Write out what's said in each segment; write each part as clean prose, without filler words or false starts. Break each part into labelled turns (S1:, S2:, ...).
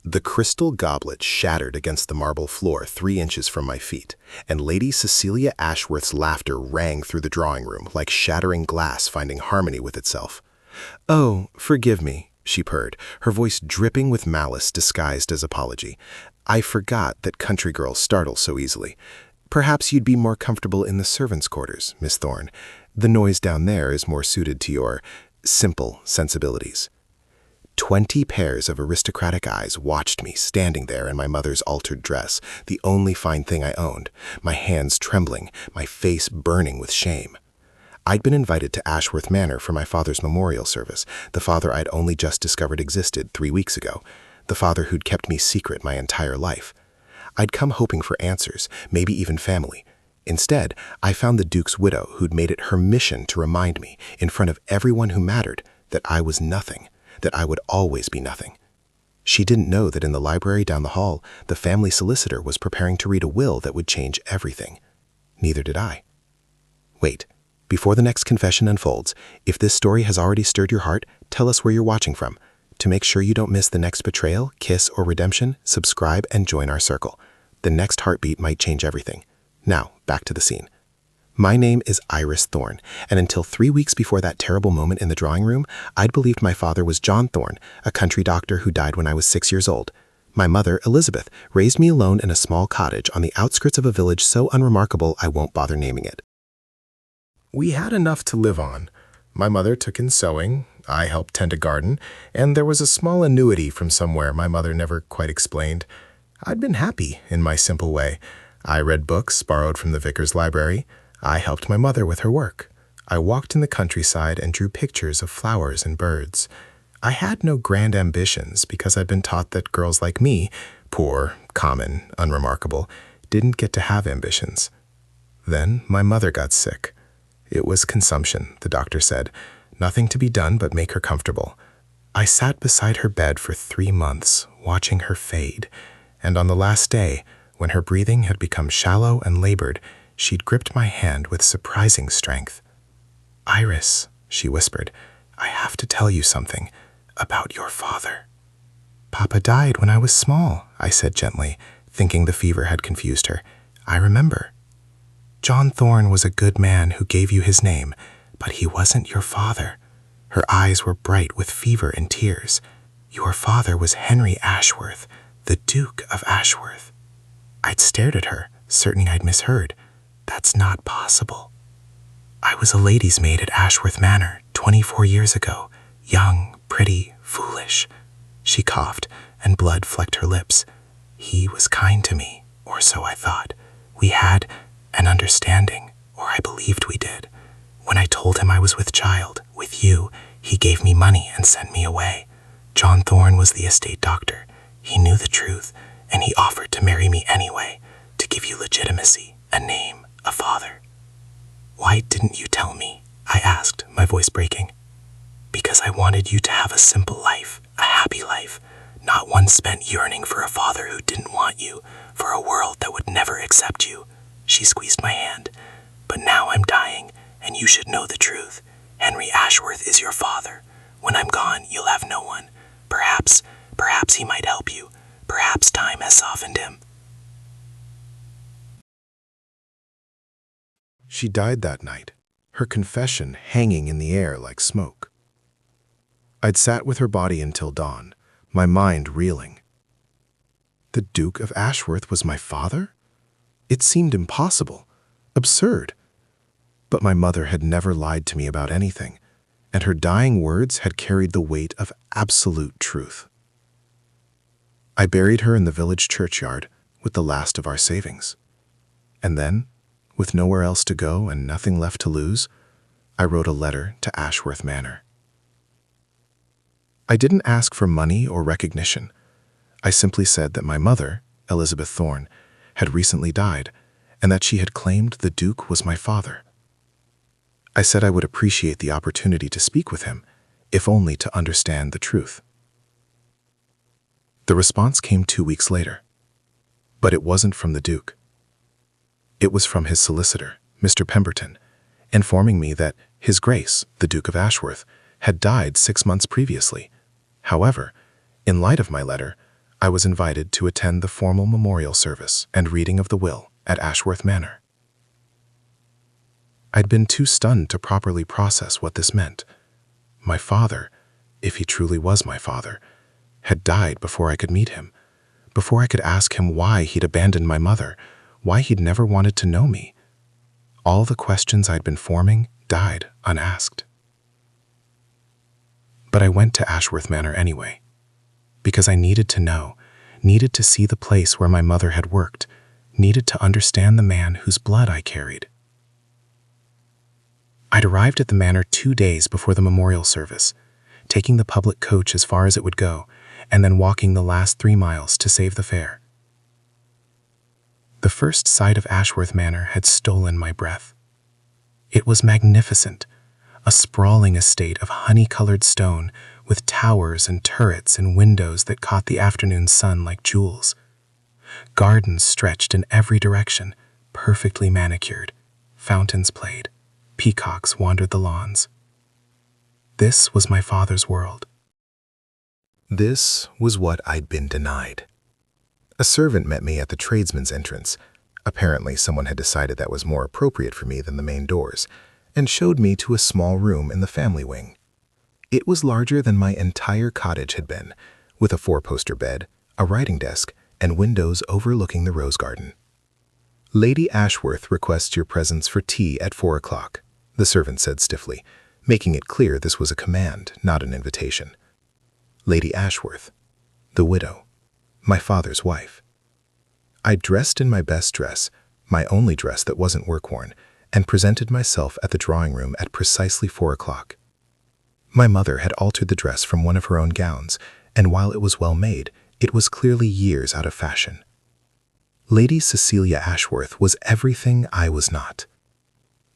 S1: The crystal goblet shattered against the marble floor 3 inches from my feet, and Lady Cecilia Ashworth's laughter rang through the drawing room like shattering glass finding harmony with itself. "Oh, forgive me," she purred, her voice dripping with malice disguised as apology. "I forgot that country girls startle so easily. Perhaps you'd be more comfortable in the servants' quarters, Miss Thorne. The noise down there is more suited to your simple sensibilities." 20 pairs of aristocratic eyes watched me standing there in my mother's altered dress, the only fine thing I owned, my hands trembling, my face burning with shame. I'd been invited to Ashworth Manor for my father's memorial service, the father I'd only just discovered existed 3 weeks ago, the father who'd kept me secret my entire life. I'd come hoping for answers, maybe even family. Instead, I found the Duke's widow who'd made it her mission to remind me, in front of everyone who mattered, that I was nothing, that I would always be nothing. She didn't know that in the library down the hall, the family solicitor was preparing to read a will that would change everything. Neither did I. Wait, before the next confession unfolds, if this story has already stirred your heart, tell us where you're watching from. To make sure you don't miss the next betrayal, kiss, or redemption, subscribe and join our circle. The next heartbeat might change everything. Now, back to the scene. My name is Iris Thorne, and until 3 weeks before that terrible moment in the drawing room, I'd believed my father was John Thorne, a country doctor who died when I was 6 years old. My mother, Elizabeth, raised me alone in a small cottage on the outskirts of a village so unremarkable I won't bother naming it. We had enough to live on. My mother took in sewing, I helped tend a garden, and there was a small annuity from somewhere my mother never quite explained. I'd been happy in my simple way. I read books borrowed from the vicar's library. I helped my mother with her work. I walked in the countryside and drew pictures of flowers and birds. I had no grand ambitions because I'd been taught that girls like me, poor, common, unremarkable, didn't get to have ambitions. Then my mother got sick. It was consumption, the doctor said. Nothing to be done but make her comfortable. I sat beside her bed for 3 months, watching her fade, and on the last day, when her breathing had become shallow and labored, she'd gripped my hand with surprising strength. "Iris," she whispered, "I have to tell you something about your father." "Papa died when I was small," I said gently, thinking the fever had confused her. "I remember. John Thorne was a good man who gave you his name, but he wasn't your father." Her eyes were bright with fever and tears. "Your father was Henry Ashworth, the Duke of Ashworth." I'd stared at her, certain I'd misheard. "That's not possible." "I was a lady's maid at Ashworth Manor 24 years ago, young, pretty, foolish." She coughed, and blood flecked her lips. "He was kind to me, or so I thought. We had an understanding, or I believed we did. When I told him I was with child, with you, he gave me money and sent me away. John Thorne was the estate doctor. He knew the truth, and he offered to marry me anyway, to give you legitimacy, a name, a father." "Why didn't you tell me?" I asked, my voice breaking. "Because I wanted you to have a simple life, a happy life, not one spent yearning for a father who didn't want you, for a world that would never accept you." She squeezed my hand. "But now I'm dying, and you should know the truth. Henry Ashworth is your father. When I'm gone, you'll have no one. Perhaps he might help you. Perhaps time has softened him." She died that night, her confession hanging in the air like smoke. I'd sat with her body until dawn, my mind reeling. The Duke of Ashworth was my father? It seemed impossible, absurd. But my mother had never lied to me about anything, and her dying words had carried the weight of absolute truth. I buried her in the village churchyard with the last of our savings. And then, with nowhere else to go and nothing left to lose, I wrote a letter to Ashworth Manor. I didn't ask for money or recognition. I simply said that my mother, Elizabeth Thorne, had recently died, and that she had claimed the Duke was my father. I said I would appreciate the opportunity to speak with him, if only to understand the truth. The response came 2 weeks later, but it wasn't from the Duke. It was from his solicitor, Mr. Pemberton, informing me that His Grace, the Duke of Ashworth, had died 6 months previously. However, in light of my letter, I was invited to attend the formal memorial service and reading of the will at Ashworth Manor. I'd been too stunned to properly process what this meant. My father, if he truly was my father, had died before I could meet him, before I could ask him why he'd abandoned my mother, why he'd never wanted to know me. All the questions I'd been forming died unasked. But I went to Ashworth Manor anyway, because I needed to know, needed to see the place where my mother had worked, needed to understand the man whose blood I carried. I'd arrived at the manor 2 days before the memorial service, taking the public coach as far as it would go, and then walking the last 3 miles to save the fare. The first sight of Ashworth Manor had stolen my breath. It was magnificent, a sprawling estate of honey-colored stone with towers and turrets and windows that caught the afternoon sun like jewels. Gardens stretched in every direction, perfectly manicured. Fountains played. Peacocks wandered the lawns. This was my father's world.
S2: This was what I'd been denied. A servant met me at the tradesman's entrance. Apparently, someone had decided that was more appropriate for me than the main doors, and showed me to a small room in the family wing. It was larger than my entire cottage had been, with a 4-poster bed, a writing desk, and windows overlooking the rose garden. "Lady Ashworth requests your presence for tea at 4 o'clock, the servant said stiffly, making it clear this was a command, not an invitation. Lady Ashworth, the widow, my father's wife. I dressed in my best dress, my only dress that wasn't work-worn, and presented myself at the drawing room at precisely 4 o'clock. My mother had altered the dress from one of her own gowns, and while it was well made, it was clearly years out of fashion. Lady Cecilia Ashworth was everything I was not.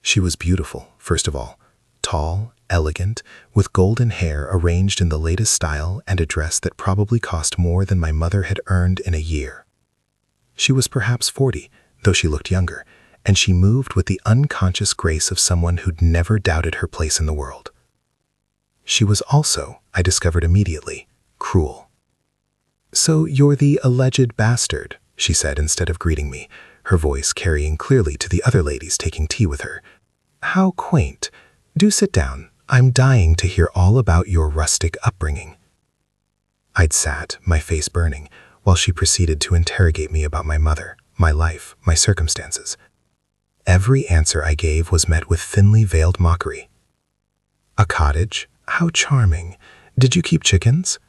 S2: She was beautiful, first of all, tall, elegant, with golden hair arranged in the latest style and a dress that probably cost more than my mother had earned in a year. She was perhaps 40, though she looked younger, and she moved with the unconscious grace of someone who'd never doubted her place in the world. She was also, I discovered immediately, cruel. "So you're the alleged bastard," she said instead of greeting me, her voice carrying clearly to the other ladies taking tea with her. "How quaint. Do sit down. I'm dying to hear all about your rustic upbringing." I'd sat, my face burning, while she proceeded to interrogate me about my mother, my life, my circumstances. Every answer I gave was met with thinly veiled mockery. "A cottage? How charming. Did you keep chickens?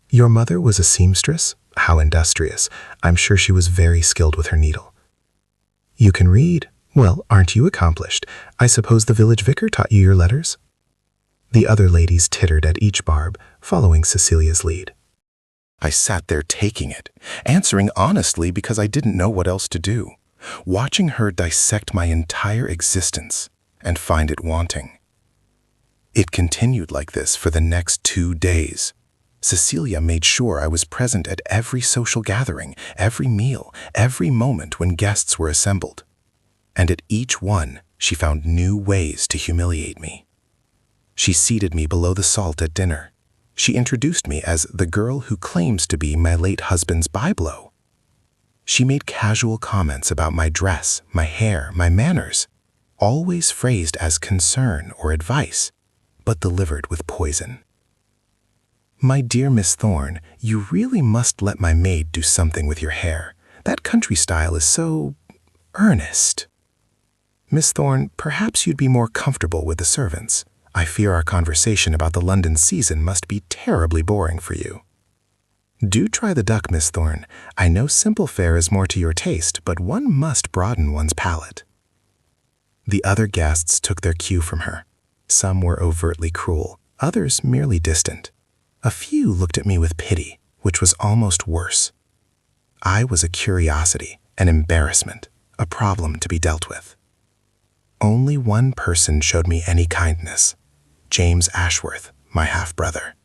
S2: Your mother was a seamstress? How industrious. I'm sure she was very skilled with her needle. You can read? Well, aren't you accomplished? I suppose the village vicar taught you your letters?" The other ladies tittered at each barb, following Cecilia's lead.
S1: I sat there taking it, answering honestly because I didn't know what else to do, watching her dissect my entire existence and find it wanting. It continued like this for the next 2 days. Cecilia made sure I was present at every social gathering, every meal, every moment when guests were assembled. And at each one, she found new ways to humiliate me. She seated me below the salt at dinner. She introduced me as the girl who claims to be my late husband's byblow. She made casual comments about my dress, my hair, my manners, always phrased as concern or advice, but delivered with poison. "My dear Miss Thorne, you really must let my maid do something with your hair. That country style is so earnest. Miss Thorne, perhaps you'd be more comfortable with the servants. I fear our conversation about the London season must be terribly boring for you. Do try the duck, Miss Thorne. I know simple fare is more to your taste, but one must broaden one's palate." The other guests took their cue from her. Some were overtly cruel, others merely distant. A few looked at me with pity, which was almost worse. I was a curiosity, an embarrassment, a problem to be dealt with. Only one person showed me any kindness: James Ashworth, my half-brother.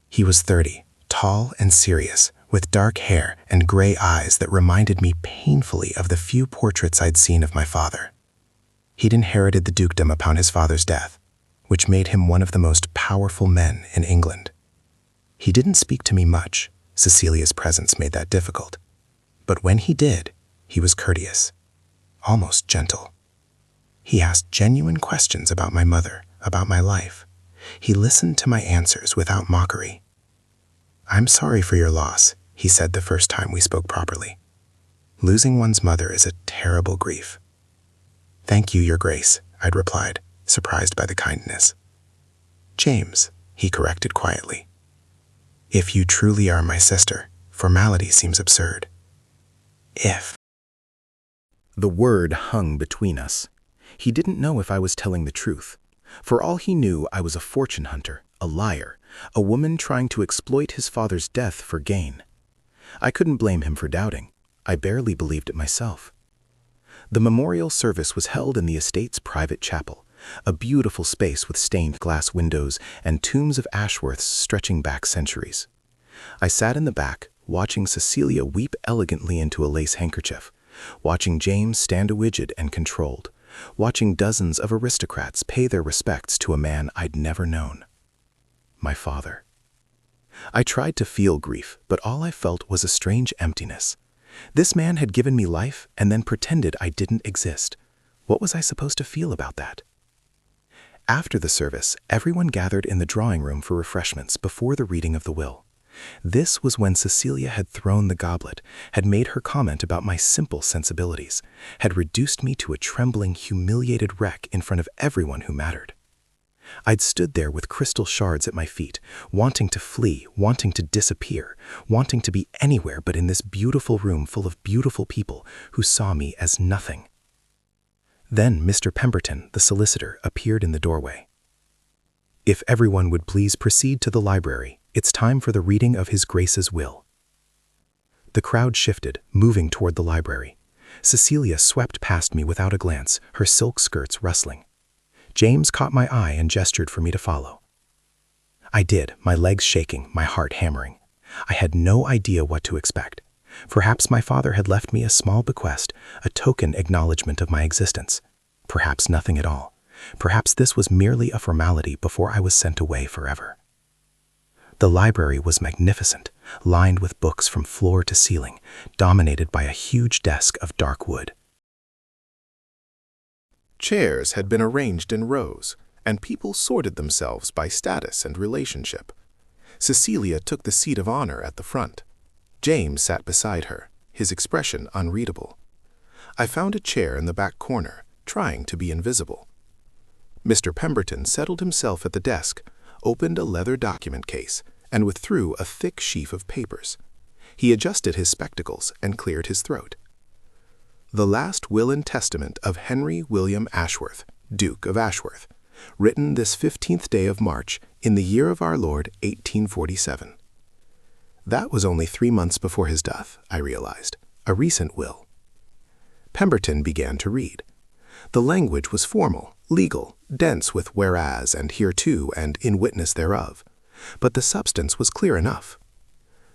S1: He was 30, tall and serious, with dark hair and gray eyes that reminded me painfully of the few portraits I'd seen of my father. He'd inherited the dukedom upon his father's death, which made him one of the most powerful men in England. He didn't speak to me much,
S2: Cecilia's presence made that difficult. But when he did, he was courteous, almost gentle. He asked genuine questions about my mother, about my life. He listened to my answers without mockery. "I'm sorry for your loss," he said the first time we spoke properly. "Losing one's mother is a terrible grief." "Thank you, Your Grace," I'd replied, surprised by the kindness. "James," he corrected quietly. "If you truly are my sister, formality seems absurd." If.
S1: The word hung between us. He didn't know if I was telling the truth. For all he knew, I was a fortune hunter, a liar, a woman trying to exploit his father's death for gain. I couldn't blame him for doubting. I barely believed it myself. The memorial service was held in the estate's private chapel, a beautiful space with stained glass windows and tombs of Ashworths stretching back centuries. I sat in the back, watching Cecilia weep elegantly into a lace handkerchief, watching James stand rigid and controlled, watching dozens of aristocrats pay their respects to a man I'd never known. My father. I tried to feel grief, but all I felt was a strange emptiness. This man had given me life and then pretended I didn't exist. What was I supposed to feel about that? After the service, everyone gathered in the drawing room for refreshments before the reading of the will. This was when Cecilia had thrown the goblet, had made her comment about my simple sensibilities, had reduced me to a trembling, humiliated wreck in front of everyone who mattered. I'd stood there with crystal shards at my feet, wanting to flee, wanting to disappear, wanting to be anywhere but in this beautiful room full of beautiful people who saw me as nothing. Then Mr. Pemberton, the solicitor, appeared in the doorway. "If everyone would please proceed to the library, it's time for the reading of His Grace's will." The crowd shifted, moving toward the library. Cecilia swept past me without a glance, her silk skirts rustling. James caught my eye and gestured for me to follow. I did, my legs shaking, my heart hammering. I had no idea what to expect. Perhaps my father had left me a small bequest, a token acknowledgement of my existence. Perhaps nothing at all. Perhaps this was merely a formality before I was sent away forever. The library was magnificent, lined with books from floor to ceiling, dominated by a huge desk of dark wood.
S3: Chairs had been arranged in rows, and people sorted themselves by status and relationship. Cecilia took the seat of honor at the front. James sat beside her, his expression unreadable. I found a chair in the back corner, trying to be invisible. Mr. Pemberton settled himself at the desk, opened a leather document case, and withdrew a thick sheaf of papers. He adjusted his spectacles and cleared his throat. "The last will and testament of Henry William Ashworth, Duke of Ashworth, written this 15th day of March, in the year of our Lord 1847. That was only 3 months before his death, I realized. A recent will. Pemberton began to read. The language was formal, legal, dense with whereas and hereto and in witness thereof, but the substance was clear enough.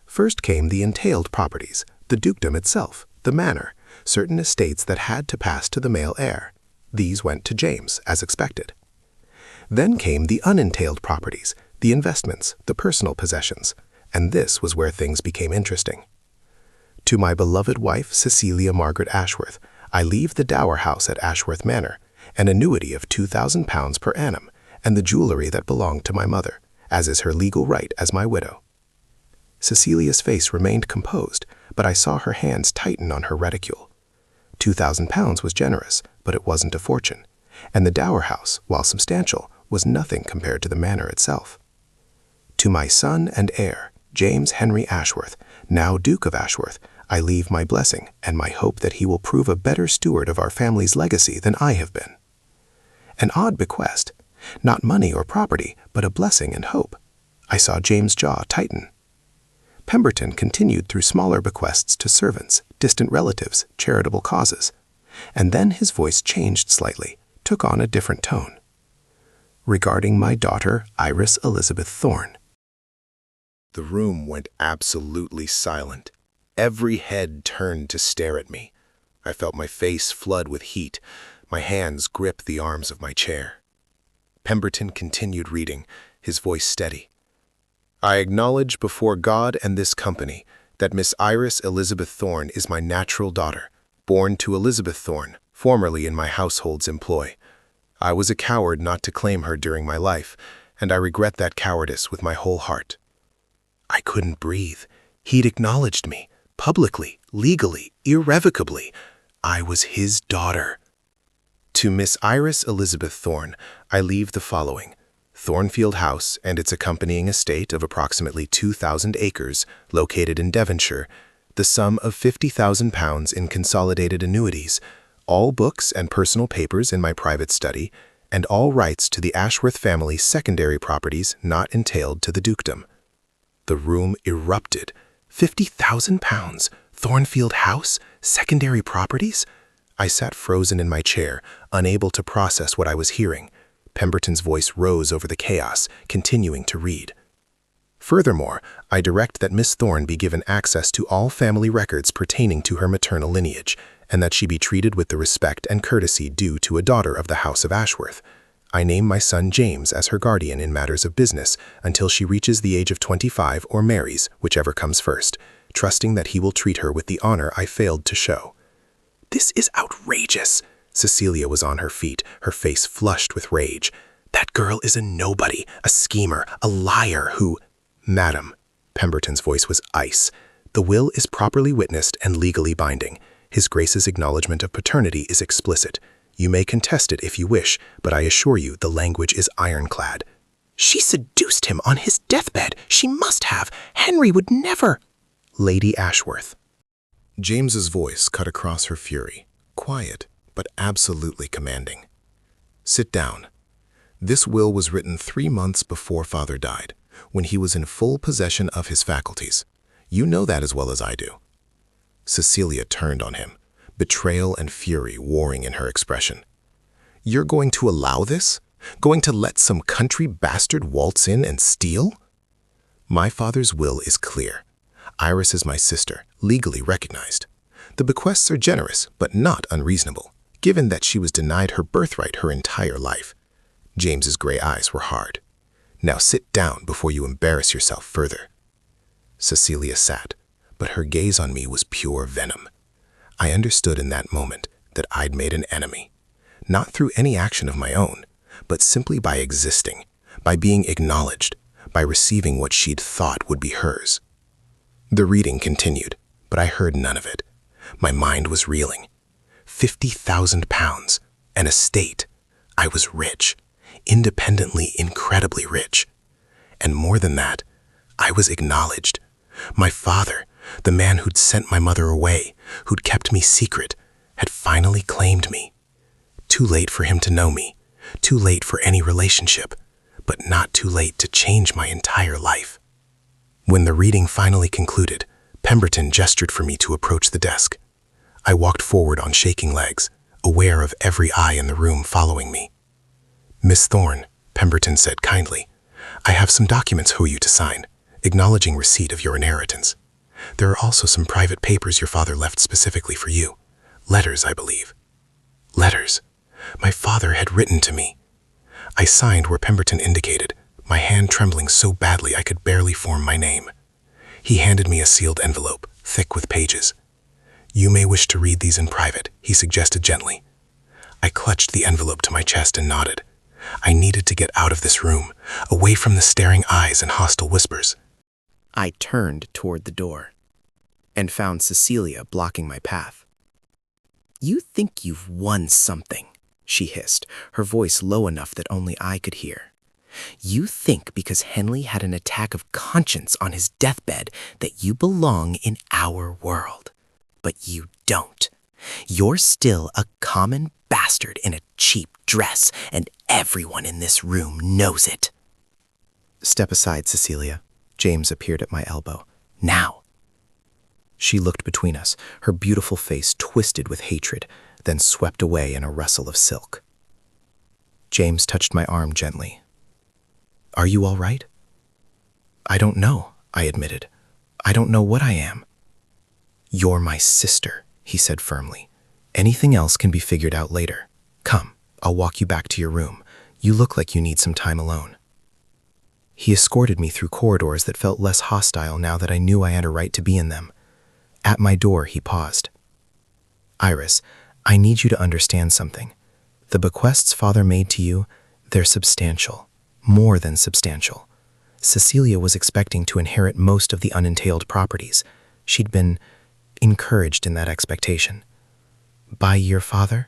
S3: First came the entailed properties, the dukedom itself, the manor, certain estates that had to pass to the male heir. These went to James, as expected. Then came the unentailed properties, the investments, the personal possessions, and this was where things became interesting. To my beloved wife, Cecilia Margaret Ashworth, I leave the dower house at Ashworth Manor, an annuity of £2,000 per annum, and the jewelry that belonged to my mother, as is her legal right as my widow. Cecilia's face remained composed, but I saw her hands tighten on her reticule. £2,000 was generous, but it wasn't a fortune, and the dower house, while substantial, was nothing compared to the manor itself. To my son and heir, James Henry Ashworth, now Duke of Ashworth, I leave my blessing and my hope that he will prove a better steward of our family's legacy than I have been. An odd bequest, not money or property, but a blessing and hope. I saw James' jaw tighten. Pemberton continued through smaller bequests to servants, distant relatives, charitable causes, and then his voice changed slightly, took on a different tone. Regarding my daughter, Iris Elizabeth Thorne.
S1: The room went absolutely silent. Every head turned to stare at me. I felt my face flood with heat, my hands grip the arms of my chair. Pemberton continued reading, his voice steady. I acknowledge before God and this company that Miss Iris Elizabeth Thorne is my natural daughter, born to Elizabeth Thorne, formerly in my household's employ. I was a coward not to claim her during my life, and I regret that cowardice with my whole heart. I couldn't breathe. He'd acknowledged me, publicly, legally, irrevocably. I was his daughter. To Miss Iris Elizabeth Thorne, I leave the following: Thornfield House and its accompanying estate of approximately 2,000 acres located in Devonshire, the sum of £50,000 in consolidated annuities, all books and personal papers in my private study, and all rights to the Ashworth family's secondary properties not entailed to the dukedom. The room erupted. £50,000? Thornfield House? Secondary properties? I sat frozen in my chair, unable to process what I was hearing. Pemberton's voice rose over the chaos, continuing to read. Furthermore, I direct that Miss Thorne be given access to all family records pertaining to her maternal lineage, and that she be treated with the respect and courtesy due to a daughter of the House of Ashworth. I name my son James as her guardian in matters of business until she reaches the age of 25 or marries, whichever comes first, trusting that he will treat her with the honor I failed to show. This is outrageous. Cecilia was on her feet, her face flushed with rage. That girl is a nobody, a schemer, a liar who— Madam, Pemberton's voice was ice. The will is properly witnessed and legally binding. His Grace's acknowledgement of paternity is explicit. You may contest it if you wish, but I assure you the language is ironclad. She seduced him on his deathbed. She must have. Henry would never— Lady Ashworth. James's voice cut across her fury, quiet, but absolutely commanding. Sit down. This will was written 3 months before Father died, when he was in full possession of his faculties. You know that as well as I do. Cecilia turned on him, betrayal and fury warring in her expression. You're going to allow this? Going to let some country bastard waltz in and steal? My father's will is clear. Iris is my sister, legally recognized. The bequests are generous, but not unreasonable, given that she was denied her birthright her entire life. James's gray eyes were hard. Now sit down before you embarrass yourself further. Cecilia sat, but her gaze on me was pure venom. I understood in that moment that I'd made an enemy, not through any action of my own, but simply by existing, by being acknowledged, by receiving what she'd thought would be hers. The reading continued, but I heard none of it. My mind was reeling. £50,000, an estate. I was rich, independently incredibly rich. And more than that, I was acknowledged. My father, the man who'd sent my mother away, who'd kept me secret, had finally claimed me. Too late for him to know me, too late for any relationship, but not too late to change my entire life. When the reading finally concluded, Pemberton gestured for me to approach the desk. I walked forward on shaking legs, aware of every eye in the room following me. Miss Thorne, Pemberton said kindly, I have some documents for you to sign, acknowledging receipt of your inheritance. There are also some private papers your father left specifically for you. Letters, I believe. Letters. My father had written to me. I signed where Pemberton indicated, my hand trembling so badly I could barely form my name. He handed me a sealed envelope, thick with pages. You may wish to read these in private, he suggested gently. I clutched the envelope to my chest and nodded. I needed to get out of this room, away from the staring eyes and hostile whispers.
S4: I turned toward the door and found Cecilia blocking my path. You think you've won something, she hissed, her voice low enough that only I could hear. You think because Henley had an attack of conscience on his deathbed that you belong in our world. But you don't. You're still a common bastard in a cheap dress, and everyone in this room knows it. Step aside, Cecilia. James appeared at my elbow. Now. She looked between us, her beautiful face twisted with hatred, then swept away in a rustle of silk. James touched my arm gently. Are you all right? I don't know, I admitted. I don't know what I am. You're my sister, he said firmly. Anything else can be figured out later. Come, I'll walk you back to your room. You look like you need some time alone. He escorted me through corridors that felt less hostile now that I knew I had a right to be in them. At my door, he paused. Iris, I need you to understand something. The bequests Father made to you, they're substantial, more than substantial. Cecilia was expecting to inherit most of the unentailed properties. She'd been encouraged in that expectation. By your father?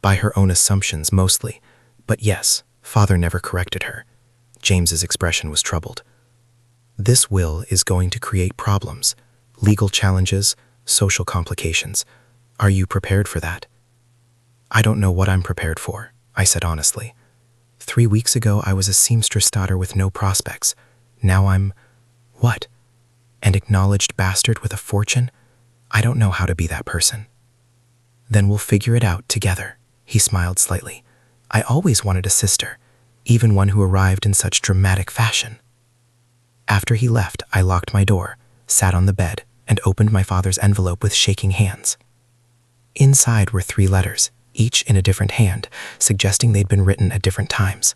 S4: By her own assumptions, mostly. But yes, Father never corrected her. James's expression was troubled. This will is going to create problems, legal challenges, social complications. Are you prepared for that? I don't know what I'm prepared for, I said honestly. 3 weeks ago, I was a seamstress daughter with no prospects. Now I'm, what? An acknowledged bastard with a fortune? I don't know how to be that person. Then we'll figure it out together, he smiled slightly. I always wanted a sister, even one who arrived in such dramatic fashion. After he left, I locked my door, sat on the bed, and opened my father's envelope with shaking hands. Inside were 3 letters, each in a different hand, suggesting they'd been written at different times.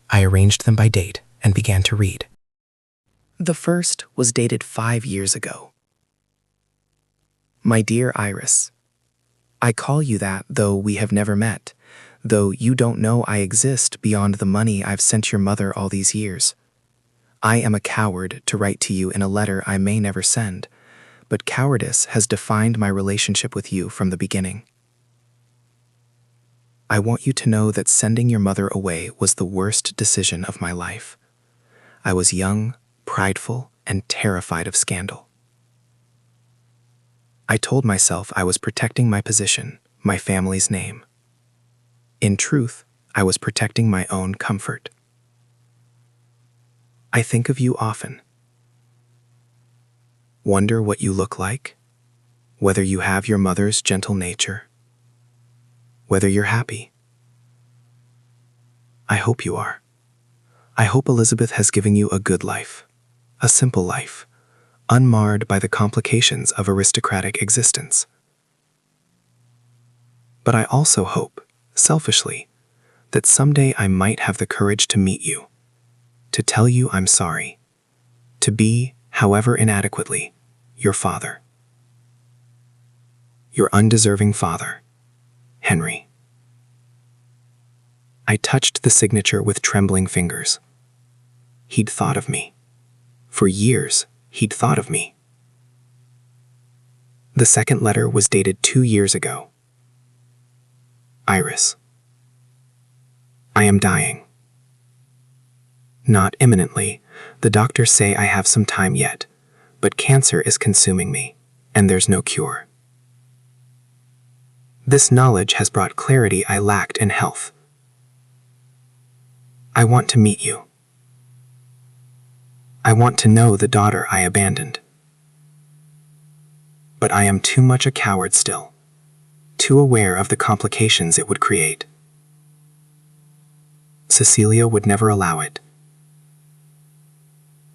S4: I arranged them by date and began to read. The first was dated 5 years ago. My dear Iris, I call you that though we have never met, though you don't know I exist beyond the money I've sent your mother all these years. I am a coward to write to you in a letter I may never send, but cowardice has defined my relationship with you from the beginning. I want you to know that sending your mother away was the worst decision of my life. I was young, prideful, and terrified of scandal. I told myself I was protecting my position, my family's name. In truth, I was protecting my own comfort. I think of you often. Wonder what you look like, whether you have your mother's gentle nature, whether you're happy. I hope you are. I hope Elizabeth has given you a good life, a simple life, unmarred by the complications of aristocratic existence. But I also hope, selfishly, that someday I might have the courage to meet you, to tell you I'm sorry, to be, however inadequately, your father. Your undeserving father, Henry. I touched the signature with trembling fingers. He'd thought of me. For years, he'd thought of me. The second letter was dated 2 years ago. Iris. I am dying. Not imminently. The doctors say I have some time yet, but cancer is consuming me, and there's no cure. This knowledge has brought clarity I lacked in health. I want to meet you. I want to know the daughter I abandoned. But I am too much a coward still, too aware of the complications it would create. Cecilia would never allow it.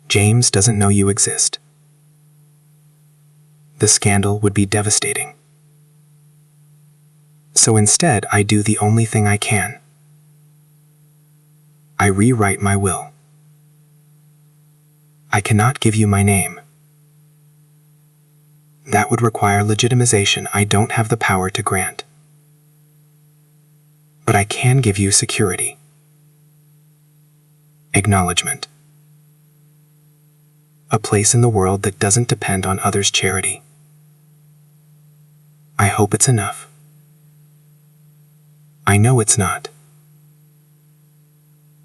S4: James doesn't know you exist. The scandal would be devastating. So instead, I do the only thing I can. I rewrite my will. I cannot give you my name. That would require legitimization I don't have the power to grant. But I can give you security. Acknowledgement. A place in the world that doesn't depend on others' charity. I hope it's enough. I know it's not.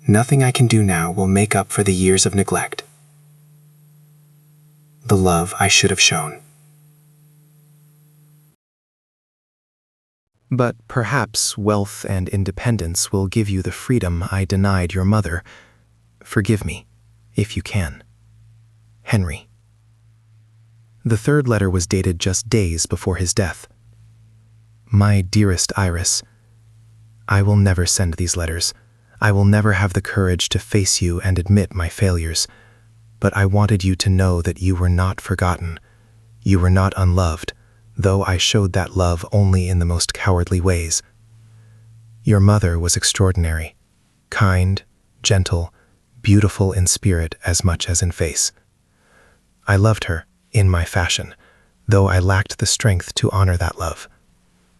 S4: Nothing I can do now will make up for the years of neglect. The love I should have shown.
S2: But perhaps wealth and independence will give you the freedom I denied your mother. Forgive me, if you can. Henry. The third letter was dated just days before his death. My dearest Iris, I will never send these letters. I will never have the courage to face you and admit my failures. But I wanted you to know that you were not forgotten. You were not unloved, though I showed that love only in the most cowardly ways. Your mother was extraordinary, kind, gentle, beautiful in spirit as much as in face. I loved her, in my fashion, though I lacked the strength to honor that love.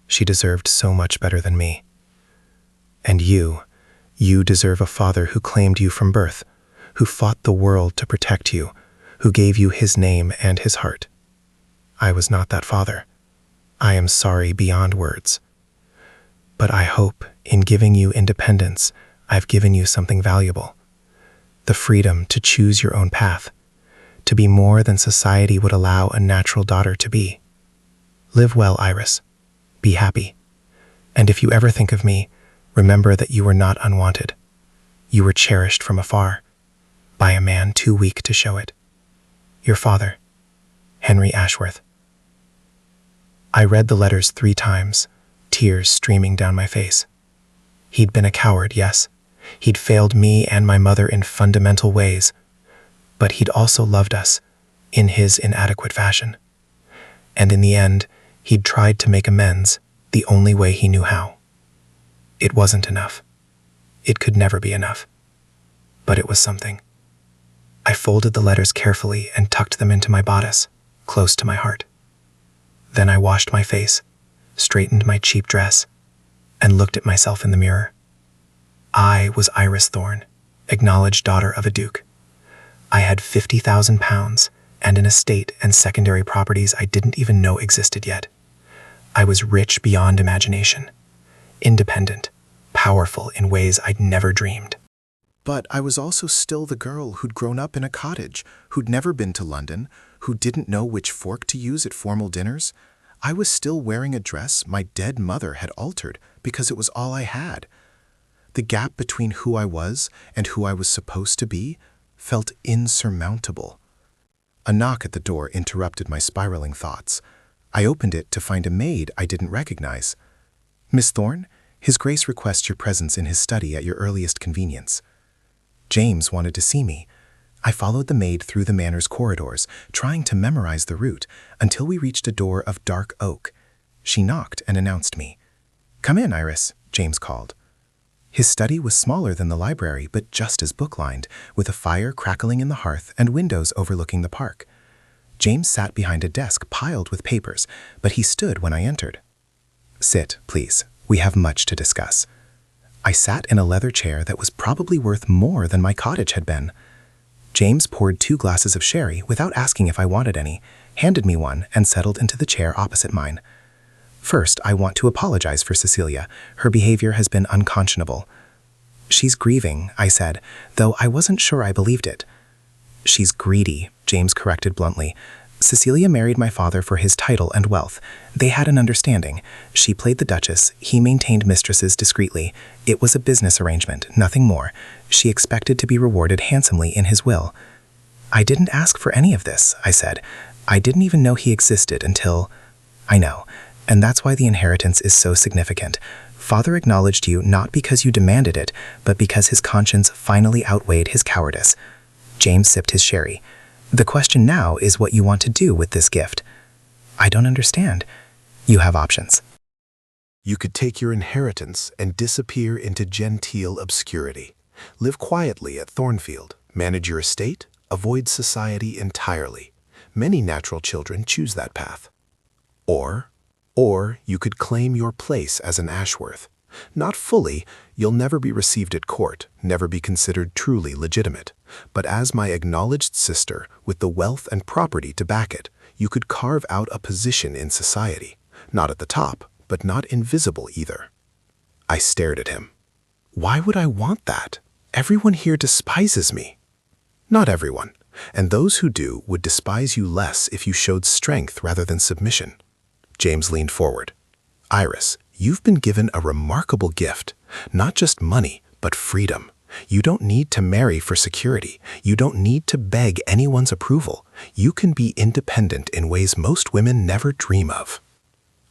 S2: She deserved so much better than me. And you deserve a father who claimed you from birth, who fought the world to protect you, who gave you his name and his heart. I was not that father. I am sorry beyond words. But I hope, in giving you independence, I've given you something valuable. The freedom to choose your own path, to be more than society would allow a natural daughter to be. Live well, Iris. Be happy. And if you ever think of me, remember that you were not unwanted. You were cherished from afar, by a man too weak to show it. Your father, Henry Ashworth. I read the letters 3 times, tears streaming down my face. He'd been a coward, yes. He'd failed me and my mother in fundamental ways, but he'd also loved us, in his inadequate fashion. And in the end, he'd tried to make amends the only way he knew how. It wasn't enough. It could never be enough. But it was something. I folded the letters carefully and tucked them into my bodice, close to my heart. Then I washed my face, straightened my cheap dress, and looked at myself in the mirror. I was Iris Thorne, acknowledged daughter of a duke. I had £50,000 and an estate and secondary properties I didn't even know existed yet. I was rich beyond imagination, independent, powerful in ways I'd never dreamed.
S3: But I was also still the girl who'd grown up in a cottage, who'd never been to London, who didn't know which fork to use at formal dinners. I was still wearing a dress my dead mother had altered because it was all I had. The gap between who I was and who I was supposed to be felt insurmountable. A knock at the door interrupted my spiraling thoughts. I opened it to find a maid I didn't recognize. "Miss Thorne, His Grace requests your presence in his study at your earliest convenience." James wanted to see me. I followed the maid through the manor's corridors, trying to memorize the route, until we reached a door of dark oak. She knocked and announced me. "Come in, Iris," James called. His study was smaller than the library, but just as book-lined, with a fire crackling in the hearth and windows overlooking the park. James sat behind a desk piled with papers, but he stood when I entered. "Sit, please. We have much to discuss." I sat in a leather chair that was probably worth more than my cottage had been. James poured 2 glasses of sherry without asking if I wanted any, handed me one, and settled into the chair opposite mine. "First, I want to apologize for Cecilia. Her behavior has been unconscionable." "She's grieving," I said, though I wasn't sure I believed it. "She's greedy," James corrected bluntly. "Cecilia married my father for his title and wealth. They had an understanding. She played the Duchess, he maintained mistresses discreetly. It was a business arrangement, nothing more. She expected to be rewarded handsomely in his will." "I didn't ask for any of this," I said. "I didn't even know he existed until—" "I know, and that's why the inheritance is so significant. Father acknowledged you not because you demanded it, but because his conscience finally outweighed his cowardice." James sipped his sherry. "The question now is what you want to do with this gift." "I don't understand." "You have options."
S1: You could take your inheritance and disappear into genteel obscurity. Live quietly at Thornfield, manage your estate, avoid society entirely. Many natural children choose that path. Or you could claim your place as an Ashworth. Not fully, you'll never be received at court, never be considered truly legitimate. But as my acknowledged sister, with the wealth and property to back it, you could carve out a position in society. Not at the top, but not invisible either. I stared at him. Why would I want that? Everyone here despises me. Not everyone, and those who do would despise you less if you showed strength rather than submission. James leaned forward. "Iris, you've been given a remarkable gift, not just money, but freedom. You don't need to marry for security. You don't need to beg anyone's approval. You can be independent in ways most women never dream of."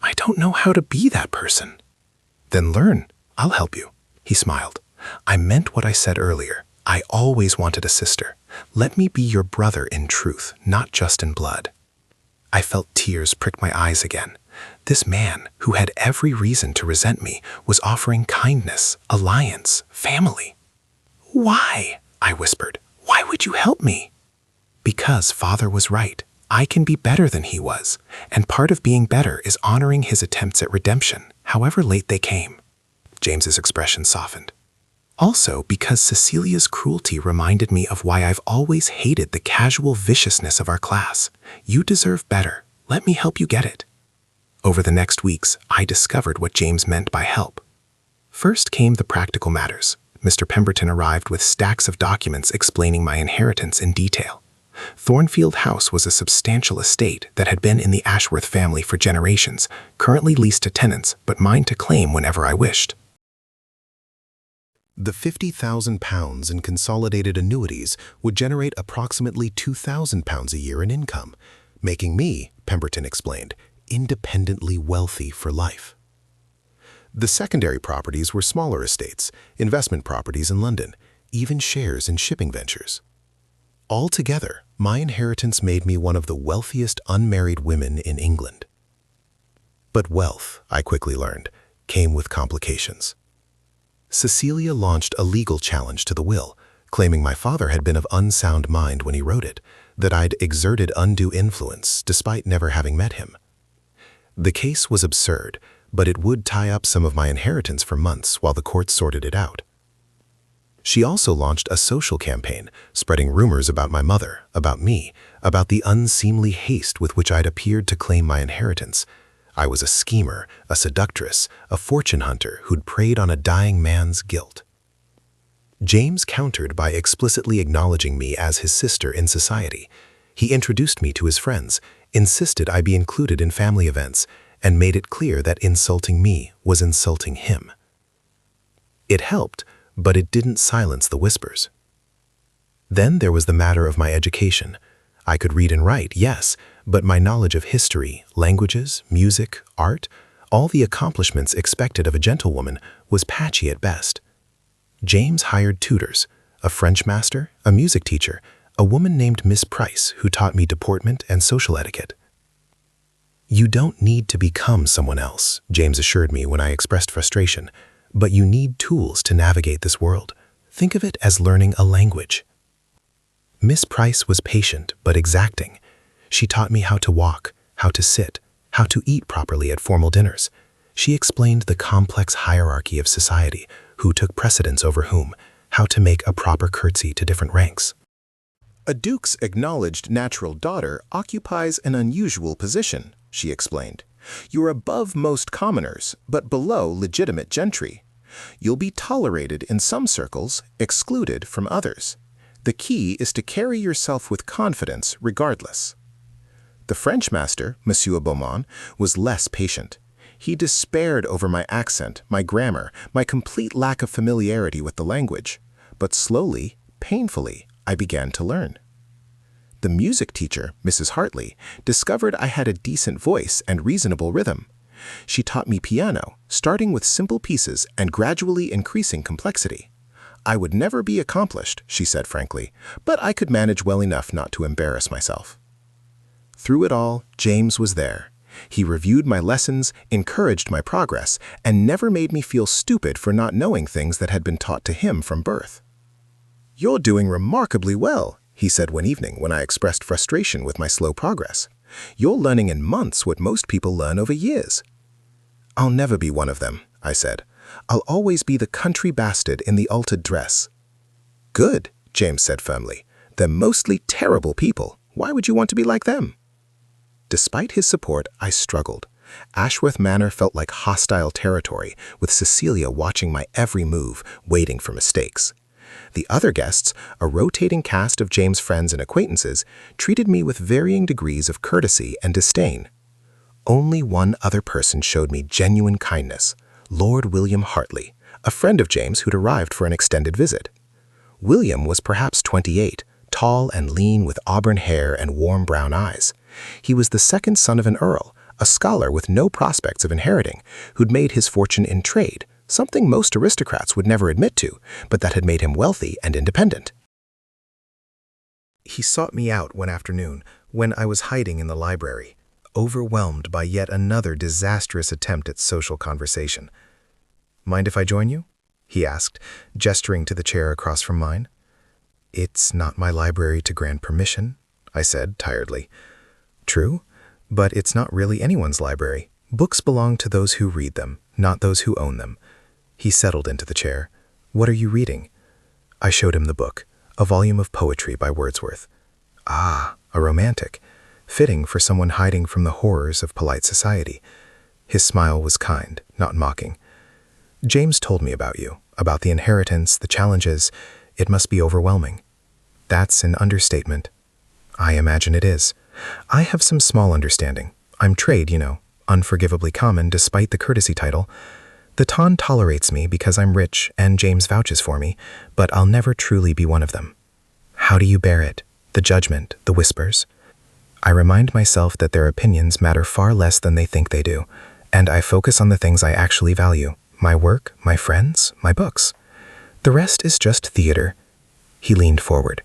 S1: "I don't know how to be that person." "Then learn. I'll help you." He smiled. "I meant what I said earlier. I always wanted a sister. Let me be your brother in truth, not just in blood." I felt tears prick my eyes again. This man, who had every reason to resent me, was offering kindness, alliance, family. "Why?"
S2: I whispered. "Why would you help me?" "Because Father was right. I can be better than he was, and part of being better is honoring his attempts at redemption, however late they came." James's expression softened. "Also, because Cecilia's cruelty reminded me of why I've always hated the casual viciousness of our class. You deserve better. Let me help you get it." Over the next weeks, I discovered what James meant by help. First came the practical matters. Mr. Pemberton arrived with stacks of documents explaining my inheritance in detail. Thornfield House was a substantial estate that had been in the Ashworth family for generations, currently leased to tenants, but mine to claim whenever I wished.
S3: The £50,000 in consolidated annuities would generate approximately £2,000 a year in income, making me, Pemberton explained, independently wealthy for life. The secondary properties were smaller estates, investment properties in London, even shares in shipping ventures. Altogether, my inheritance made me one of the wealthiest unmarried women in England. But wealth, I quickly learned, came with complications. Cecilia launched a legal challenge to the will, claiming my father had been of unsound mind when he wrote it, that I'd exerted undue influence despite never having met him. The case was absurd, but it would tie up some of my inheritance for months while the courts sorted it out. She also launched a social campaign, spreading rumors about my mother, about me, about the unseemly haste with which I'd appeared to claim my inheritance. I was a schemer, a seductress, a fortune hunter who'd preyed on a dying man's guilt. James countered by explicitly acknowledging me as his sister in society. He introduced me to his friends, insisted I be included in family events, and made it clear that insulting me was insulting him. It helped, but it didn't silence the whispers. Then there was the matter of my education. I could read and write, yes, but my knowledge of history, languages, music, art, all the accomplishments expected of a gentlewoman, was patchy at best. James hired tutors, a French master, a music teacher, a woman named Miss Price who taught me deportment and social etiquette. "You don't need to become someone else," James assured me when I expressed frustration, "but you need tools to navigate this world. Think of it as learning a language." Miss Price was patient but exacting. She taught me how to walk, how to sit, how to eat properly at formal dinners. She explained the complex hierarchy of society, who took precedence over whom, how to make a proper curtsy to different ranks. "A duke's acknowledged natural daughter occupies an unusual position," she explained. "You're above most commoners, but below legitimate gentry. You'll be tolerated in some circles, excluded from others. The key is to carry yourself with confidence regardless." The French master, Monsieur Beaumont, was less patient. He despaired over my accent, my grammar, my complete lack of familiarity with the language. But slowly, painfully, I began to learn. The music teacher, Mrs. Hartley, discovered I had a decent voice and reasonable rhythm. She taught me piano, starting with simple pieces and gradually increasing complexity. I would never be accomplished, she said frankly, but I could manage well enough not to embarrass myself. Through it all, James was there. He reviewed my lessons, encouraged my progress, and never made me feel stupid for not knowing things that had been taught to him from birth. "You're doing remarkably well," he said one evening when I expressed frustration with my slow progress. "You're learning in months what most people learn over years." "I'll never be one of them," I said. "I'll always be the country bastard in the altered dress." "Good," James said firmly. "They're mostly terrible people. Why would you want to be like them?" Despite his support, I struggled. Ashworth Manor felt like hostile territory, with Cecilia watching my every move, waiting for mistakes. The other guests, a rotating cast of James' friends and acquaintances, treated me with varying degrees of courtesy and disdain. Only one other person showed me genuine kindness, Lord William Hartley, a friend of James who'd arrived for an extended visit. William was perhaps 28, tall and lean with auburn hair and warm brown eyes. He was the second son of an earl, a scholar with no prospects of inheriting, who'd made his fortune in trade, something most aristocrats would never admit to, but that had made him wealthy and independent. He sought me out one afternoon when I was hiding in the library, overwhelmed by yet another disastrous attempt at social conversation. "Mind if I join you?" he asked, gesturing to the chair across from mine.
S2: It's not my library to grant permission, I said tiredly. True, but it's not really anyone's library. Books belong to those who read them, not those who own them. He settled into the chair. What are you reading? I showed him the book, a volume of poetry by Wordsworth. Ah, a romantic. Fitting for someone hiding from the horrors of polite society. His smile was kind, not mocking. James told me about you, about the inheritance, the challenges. It must be overwhelming. That's an understatement. I imagine it is. I have some small understanding. I'm trade, unforgivably common despite the courtesy title. The Ton tolerates me because I'm rich and James vouches for me, but I'll never truly be one of them. How do you bear it? The judgment, the whispers? I remind myself that their opinions matter far less than they think they do, and I focus on the things I actually value, my work, my friends, my books. The rest is just theater. He leaned forward.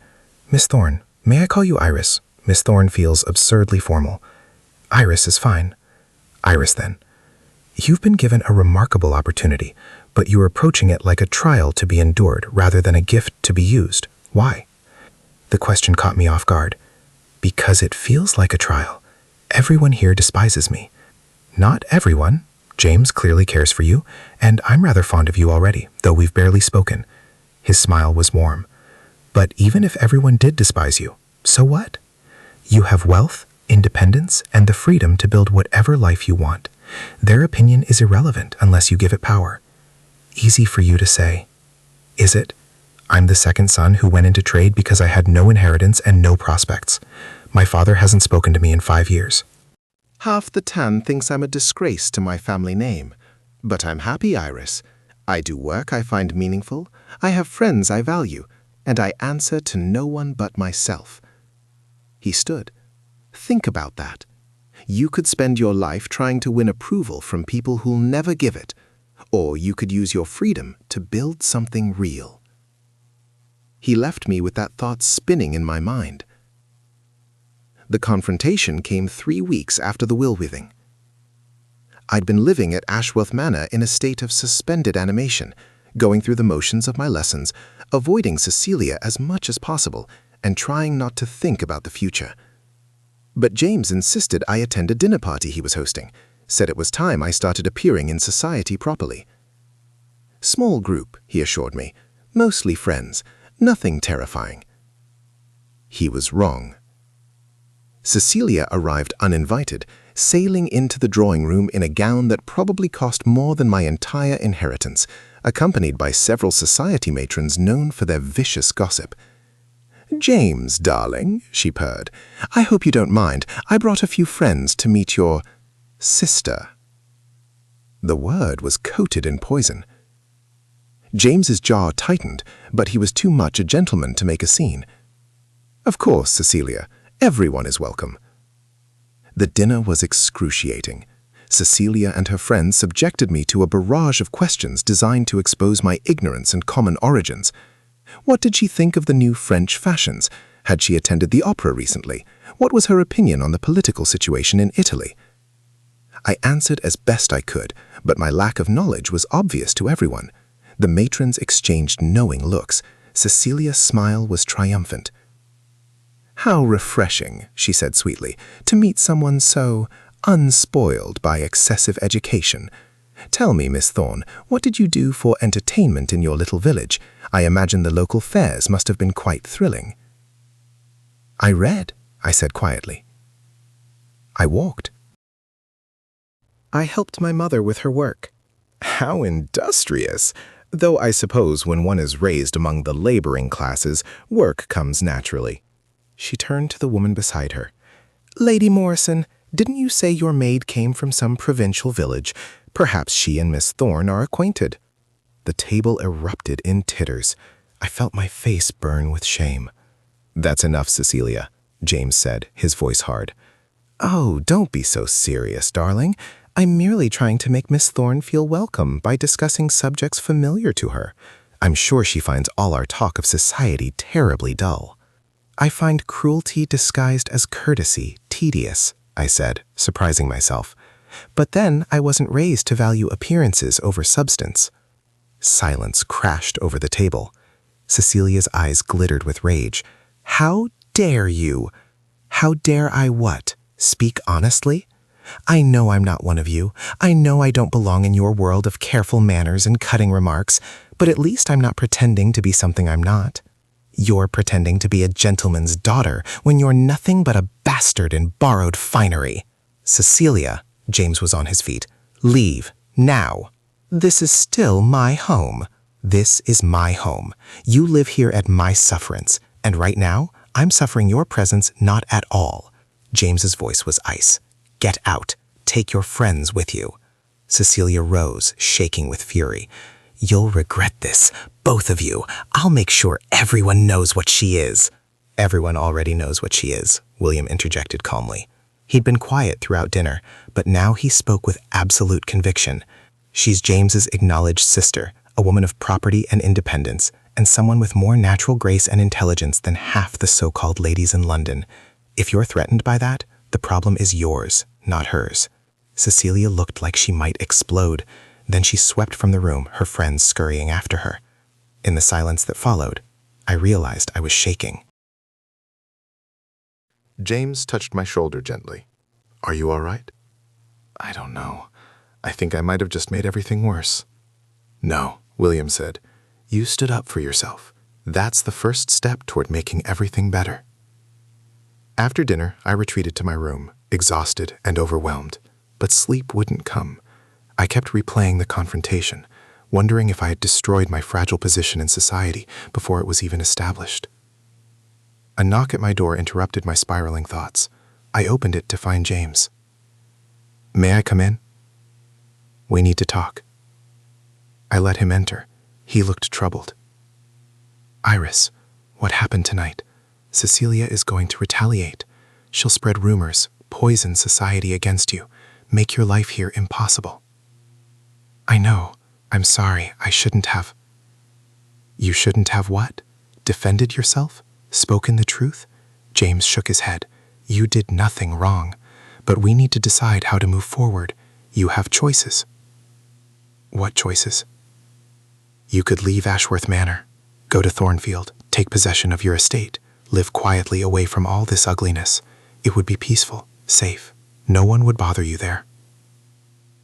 S2: Miss Thorne, may I call you Iris? Miss Thorne feels absurdly formal. Iris is fine. Iris, then. You've been given a remarkable opportunity, but you're approaching it like a trial to be endured rather than a gift to be used. Why? The question caught me off guard. Because it feels like a trial. Everyone here despises me. Not everyone. James clearly cares for you, and I'm rather fond of you already, though we've barely spoken. His smile was warm. But even if everyone did despise you, so what? You have wealth, independence, and the freedom to build whatever life you want. Their opinion is irrelevant unless you give it power. Easy for you to say. Is it? I'm the second son who went into trade because I had no inheritance and no prospects. My father hasn't spoken to me in 5 years.
S3: Half the town thinks I'm a disgrace to my family name. But I'm happy, Iris. I do work I find meaningful, I have friends I value, and I answer to no one but myself. He stood. Think about that. You could spend your life trying to win approval from people who'll never give it, or you could use your freedom to build something real. He left me with that thought spinning in my mind. The confrontation came 3 weeks after the will-weaving. I'd been living at Ashworth Manor in a state of suspended animation, going through the motions of my lessons, avoiding Cecilia as much as possible, and trying not to think about the future. But James insisted I attend a dinner party he was hosting, said it was time I started appearing in society properly. Small group, he assured me, mostly friends, nothing terrifying. He was wrong. Cecilia arrived uninvited, sailing into the drawing room in a gown that probably cost more than my entire inheritance, accompanied by several society matrons known for their vicious gossip. "James, darling," she purred, "I hope you don't mind. I brought a few friends to meet your sister." The word was coated in poison. James's jaw tightened, but he was too much a gentleman to make a scene. "Of course, Cecilia. Everyone is welcome." The dinner was excruciating. Cecilia and her friends subjected me to a barrage of questions designed to expose my ignorance and common origins. What did she think of the new French fashions? Had she attended the opera recently? What was her opinion on the political situation in Italy? I answered as best I could, but my lack of knowledge was obvious to everyone. The matrons exchanged knowing looks. Cecilia's smile was triumphant. "How refreshing," she said sweetly, "to meet someone so unspoiled by excessive education. Tell me, Miss Thorne, what did you do for entertainment in your little village? I imagine the local fairs must have been quite thrilling." "I read," I said quietly. "I walked."
S2: I helped my mother with her work. How industrious! Though I suppose when one is raised among the laboring classes, work comes naturally. She turned to the woman beside her. "Lady Morrison, didn't you say your maid came from some provincial village? Perhaps she and Miss Thorne are acquainted." The table erupted in titters. I felt my face burn with shame. "That's enough, Cecilia," James said, his voice hard. "Oh, don't be so serious, darling. I'm merely trying to make Miss Thorne feel welcome by discussing subjects familiar to her. I'm sure she finds all our talk of society terribly dull." "I find cruelty disguised as courtesy tedious," I said, surprising myself. "But then I wasn't raised to value appearances over substance." Silence crashed over the table. Cecilia's eyes glittered with rage. "How dare you? How dare I what? Speak honestly? I know I'm not one of you. I know I don't belong in your world of careful manners and cutting remarks, but at least I'm not pretending to be something I'm not. You're pretending to be a gentleman's daughter when you're nothing but a bastard in borrowed finery." "Cecilia," James was on his feet, "leave, now. This is still my home. This is my home. You live here at my sufferance, and right now, I'm suffering your presence not at all." James's voice was ice. "Get out. Take your friends with you." Cecilia rose, shaking with fury. "You'll regret this, both of you. I'll make sure everyone knows what she is." "Everyone already knows what she is," William interjected calmly. He'd been quiet throughout dinner, but now he spoke with absolute conviction. "She's James's acknowledged sister, a woman of property and independence, and someone with more natural grace and intelligence than half the so-called ladies in London. If you're threatened by that, the problem is yours, not hers." Cecilia looked like she might explode. Then she swept from the room, her friends scurrying after her. In the silence that followed, I realized I was shaking.
S3: James touched my shoulder gently. "Are you all right?"
S2: "I don't know. I think I might have just made everything worse."
S3: "No," William said. "You stood up for yourself. That's the first step toward making everything better." After dinner, I retreated to my room, exhausted and overwhelmed, but sleep wouldn't come. I kept replaying the confrontation, wondering if I had destroyed my fragile position in society before it was even established. A knock at my door interrupted my spiraling thoughts. I opened it to find James. "May I come in?" "We need to talk." I let him enter. He looked troubled. "Iris, what happened tonight? Cecilia is going to retaliate. She'll spread rumors, poison society against you, make your life here impossible." "I know. I'm sorry. I shouldn't have." "You shouldn't have what? Defended yourself? Spoken the truth?" James shook his head. "You did nothing wrong. But we need to decide how to move forward. You have choices." "What choices?" "You could leave Ashworth Manor, go to Thornfield, take possession of your estate, live quietly away from all this ugliness. It would be peaceful, safe. No one would bother you there.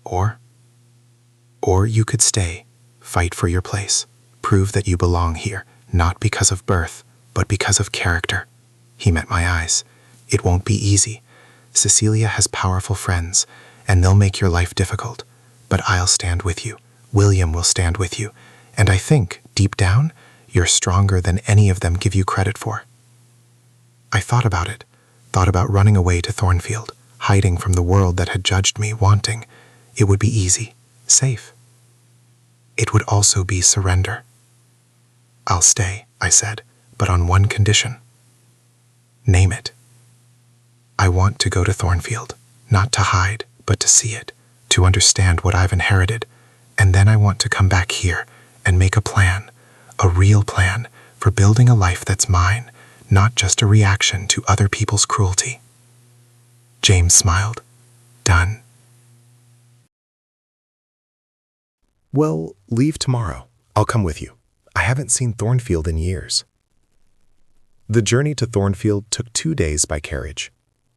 S3: Or you could stay, fight for your place, prove that you belong here, not because of birth, but because of character." He met my eyes. "It won't be easy. Cecilia has powerful friends, and they'll make your life difficult. But I'll stand with you. William will stand with you. And I think, deep down, you're stronger than any of them give you credit for." I thought about it, thought about running away to Thornfield, hiding from the world that had judged me, wanting. It would be easy, safe. It would also be surrender. "I'll stay," I said, "but on one condition." "Name it." "I want to go to Thornfield, not to hide, but to see it, to understand what I've inherited, and then I want to come back here and make a plan, a real plan, for building a life that's mine, not just a reaction to other people's cruelty." James smiled. "Done."
S1: "Well, leave tomorrow. I'll come with you. I haven't seen Thornfield in years." The journey to Thornfield took 2 days by carriage.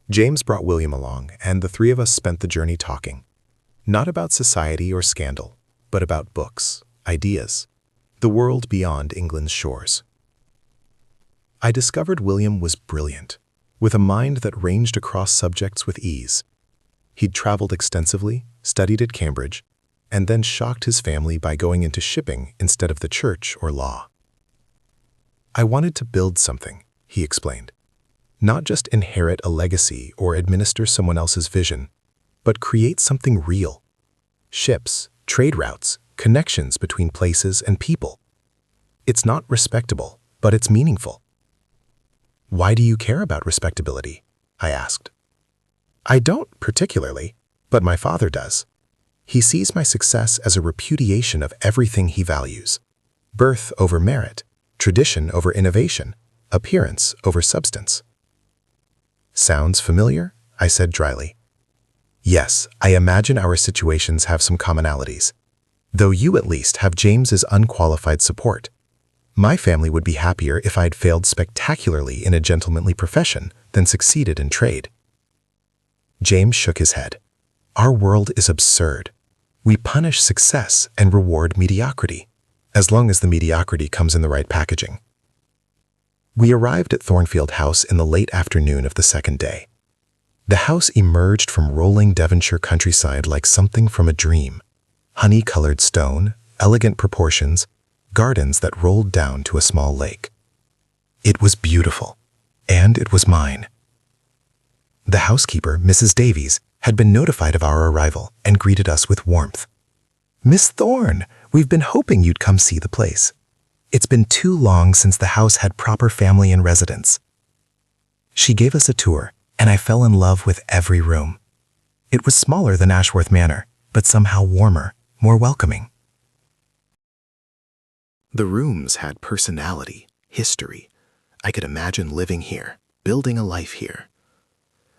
S1: James brought William along, and the three of us spent the journey talking. Not about society or scandal, but about books, ideas, the world beyond England's shores. I discovered William was brilliant, with a mind that ranged across subjects with ease. He'd traveled extensively, studied at Cambridge, and then shocked his family by going into shipping instead of the church or law. "I wanted to build something," he explained. "Not just inherit a legacy or administer someone else's vision, but create something real. Ships, trade routes, connections between places and people. It's not respectable, but it's meaningful." "Why do you care about respectability?" I asked. "I don't particularly, but my father does. He sees my success as a repudiation of everything he values. Birth over merit, tradition over innovation, appearance over substance." "Sounds familiar?" I said dryly. "Yes, I imagine our situations have some commonalities, though you at least have James's unqualified support.
S2: My family would be happier if I'd failed spectacularly in a gentlemanly profession than succeeded in trade. James shook his head. Our world is absurd. We punish success and reward mediocrity, as long as the mediocrity comes in the right packaging. We arrived at Thornfield House in the late afternoon of the second day. The house emerged from rolling Devonshire countryside like something from a dream. Honey-colored stone, elegant proportions, gardens that rolled down to a small lake. It was beautiful, and it was mine. The housekeeper, Mrs. Davies, had been notified of our arrival and greeted us with warmth. "Miss Thorne, we've been hoping you'd come see the place. It's been too long since the house had proper family and residence." She gave us a tour, and I fell in love with every room. It was smaller than Ashworth Manor, but somehow warmer, more welcoming.
S3: The rooms had personality, history. I could imagine living here, building a life here.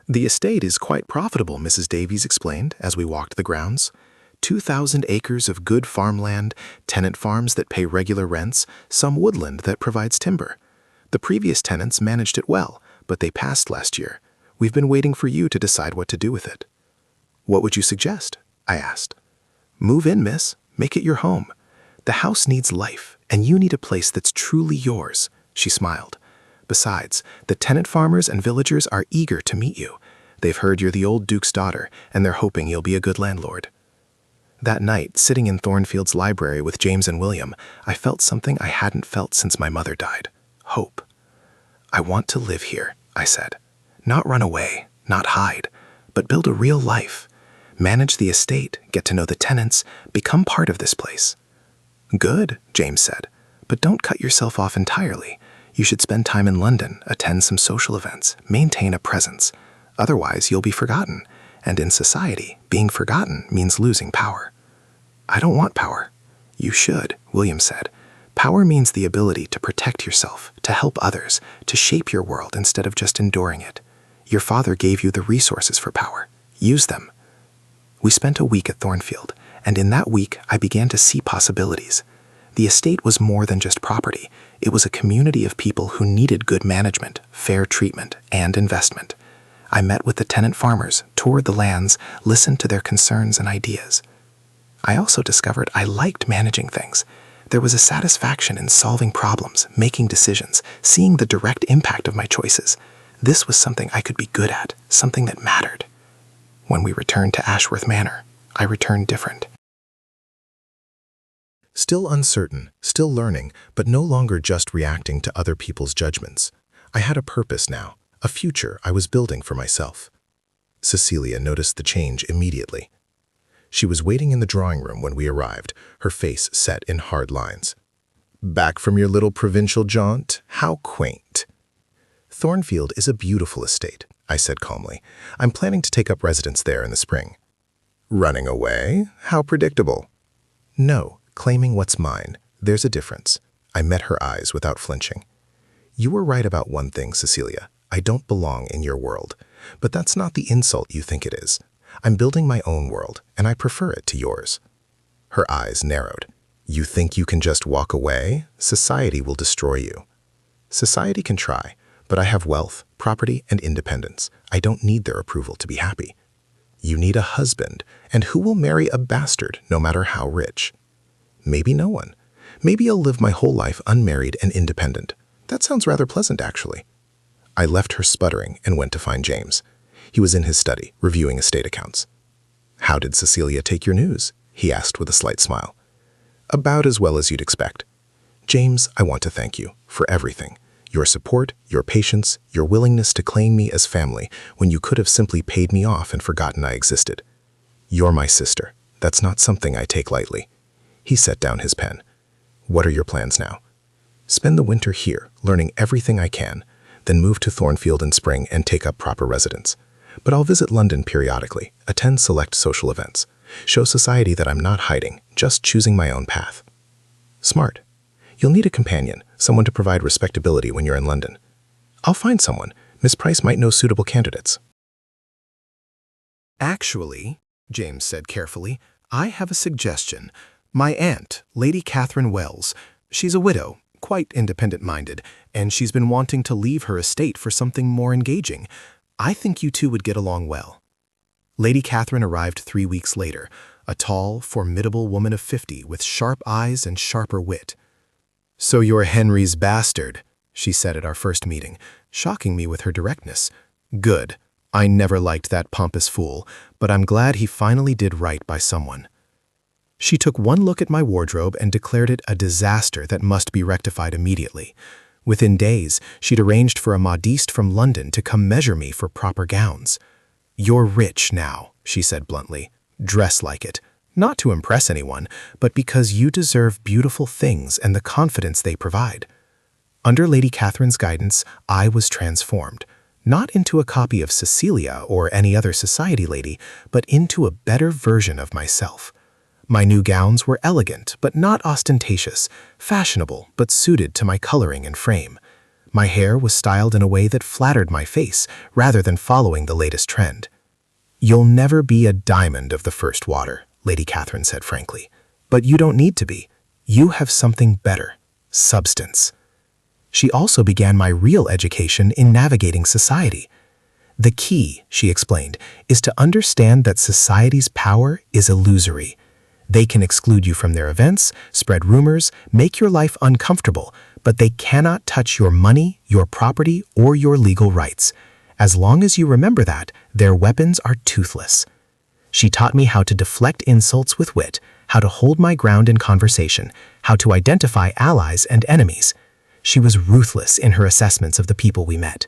S3: "The estate is quite profitable," Mrs. Davies explained as we walked the grounds. 2,000 acres of good farmland, tenant farms that pay regular rents, some woodland that provides timber. The previous tenants managed it well, but they passed last year. We've been waiting for you to decide what to do with it." "What would you suggest?" I asked. "Move in, miss. Make it your home. The house needs life, and you need a place that's truly yours," she smiled. "Besides, the tenant farmers and villagers are eager to meet you. They've heard you're the old Duke's daughter, and they're hoping you'll be a good landlord." That night, sitting in Thornfield's library with James and William, I felt something I hadn't felt since my mother died. Hope. "I want to live here," I said. "Not run away, not hide, but build a real life. Manage the estate, get to know the tenants, become part of this place." "Good," James said, "but don't cut yourself off entirely. You should spend time in London, attend some social events, maintain a presence. Otherwise, you'll be forgotten, and in society, being forgotten means losing power." "I don't want power." "You should," William said. "Power means the ability to protect yourself, to help others, to shape your world instead of just enduring it. Your father gave you the resources for power. Use them." We spent a week at Thornfield, and in that week, I began to see possibilities. The estate was more than just property. It was a community of people who needed good management, fair treatment, and investment. I met with the tenant farmers, toured the lands, listened to their concerns and ideas. I also discovered I liked managing things. There was a satisfaction in solving problems, making decisions, seeing the direct impact of my choices. This was something I could be good at, something that mattered. When we returned to Ashworth Manor, I returned different.
S2: Still uncertain, still learning, but no longer just reacting to other people's judgments. I had a purpose now, a future I was building for myself. Cecilia noticed the change immediately. She was waiting in the drawing room when we arrived, her face set in hard lines. "Back from your little provincial jaunt? How quaint." "Thornfield is a beautiful estate," I said calmly. "I'm planning to take up residence there in the spring." "Running away? How predictable." "No, claiming what's mine. There's a difference." I met her eyes without flinching. "You were right about one thing, Cecilia. I don't belong in your world. But that's not the insult you think it is. I'm building my own world, and I prefer it to yours." Her eyes narrowed. "You think you can just walk away? Society will destroy you." "Society can try, but I have wealth, property, and independence. I don't need their approval to be happy." "You need a husband, and who will marry a bastard no matter how rich?" "Maybe no one. Maybe I'll live my whole life unmarried and independent. That sounds rather pleasant, actually." I left her sputtering and went to find James. He was in his study, reviewing estate accounts. "How did Cecilia take your news?" he asked with a slight smile. "About as well as you'd expect. James, I want to thank you for everything. Your support, your patience, your willingness to claim me as family when you could have simply paid me off and forgotten I existed. You're my sister. That's not something I take lightly." He set down his pen. "What are your plans now?" "Spend the winter here, learning everything I can, then move to Thornfield in spring and take up proper residence. But I'll visit London periodically, attend select social events, show society that I'm not hiding, just choosing my own path." "Smart. You'll need a companion, someone to provide respectability when you're in London." "I'll find someone. Miss Price might know suitable candidates."
S3: "Actually," James said carefully, "I have a suggestion. My aunt, Lady Catherine Wells, she's a widow, quite independent-minded, and she's been wanting to leave her estate for something more engaging. I think you two would get along well." Lady Catherine arrived 3 weeks later, a tall, formidable woman of 50 with sharp eyes and sharper wit. "So you're Henry's bastard," she said at our first meeting, shocking me with her directness. "Good. I never liked that pompous fool, but I'm glad he finally did right by someone." She took one look at my wardrobe and declared it a disaster that must be rectified immediately. Within days, she'd arranged for a modiste from London to come measure me for proper gowns. "You're rich now," she said bluntly. "Dress like it. Not to impress anyone, but because you deserve beautiful things and the confidence they provide." Under Lady Catherine's guidance, I was transformed, not into a copy of Cecilia or any other society lady, but into a better version of myself. My new gowns were elegant but not ostentatious, fashionable but suited to my coloring and frame. My hair was styled in a way that flattered my face rather than following the latest trend. "You'll never be a diamond of the first water," Lady Catherine said frankly. "But you don't need to be. You have something better: substance." She also began my real education in navigating society. "The key," she explained, "is to understand that society's power is illusory. They can exclude you from their events, spread rumors, make your life uncomfortable, but they cannot touch your money, your property, or your legal rights. As long as you remember that, their weapons are toothless." She taught me how to deflect insults with wit, how to hold my ground in conversation, how to identify allies and enemies. She was ruthless in her assessments of the people we met.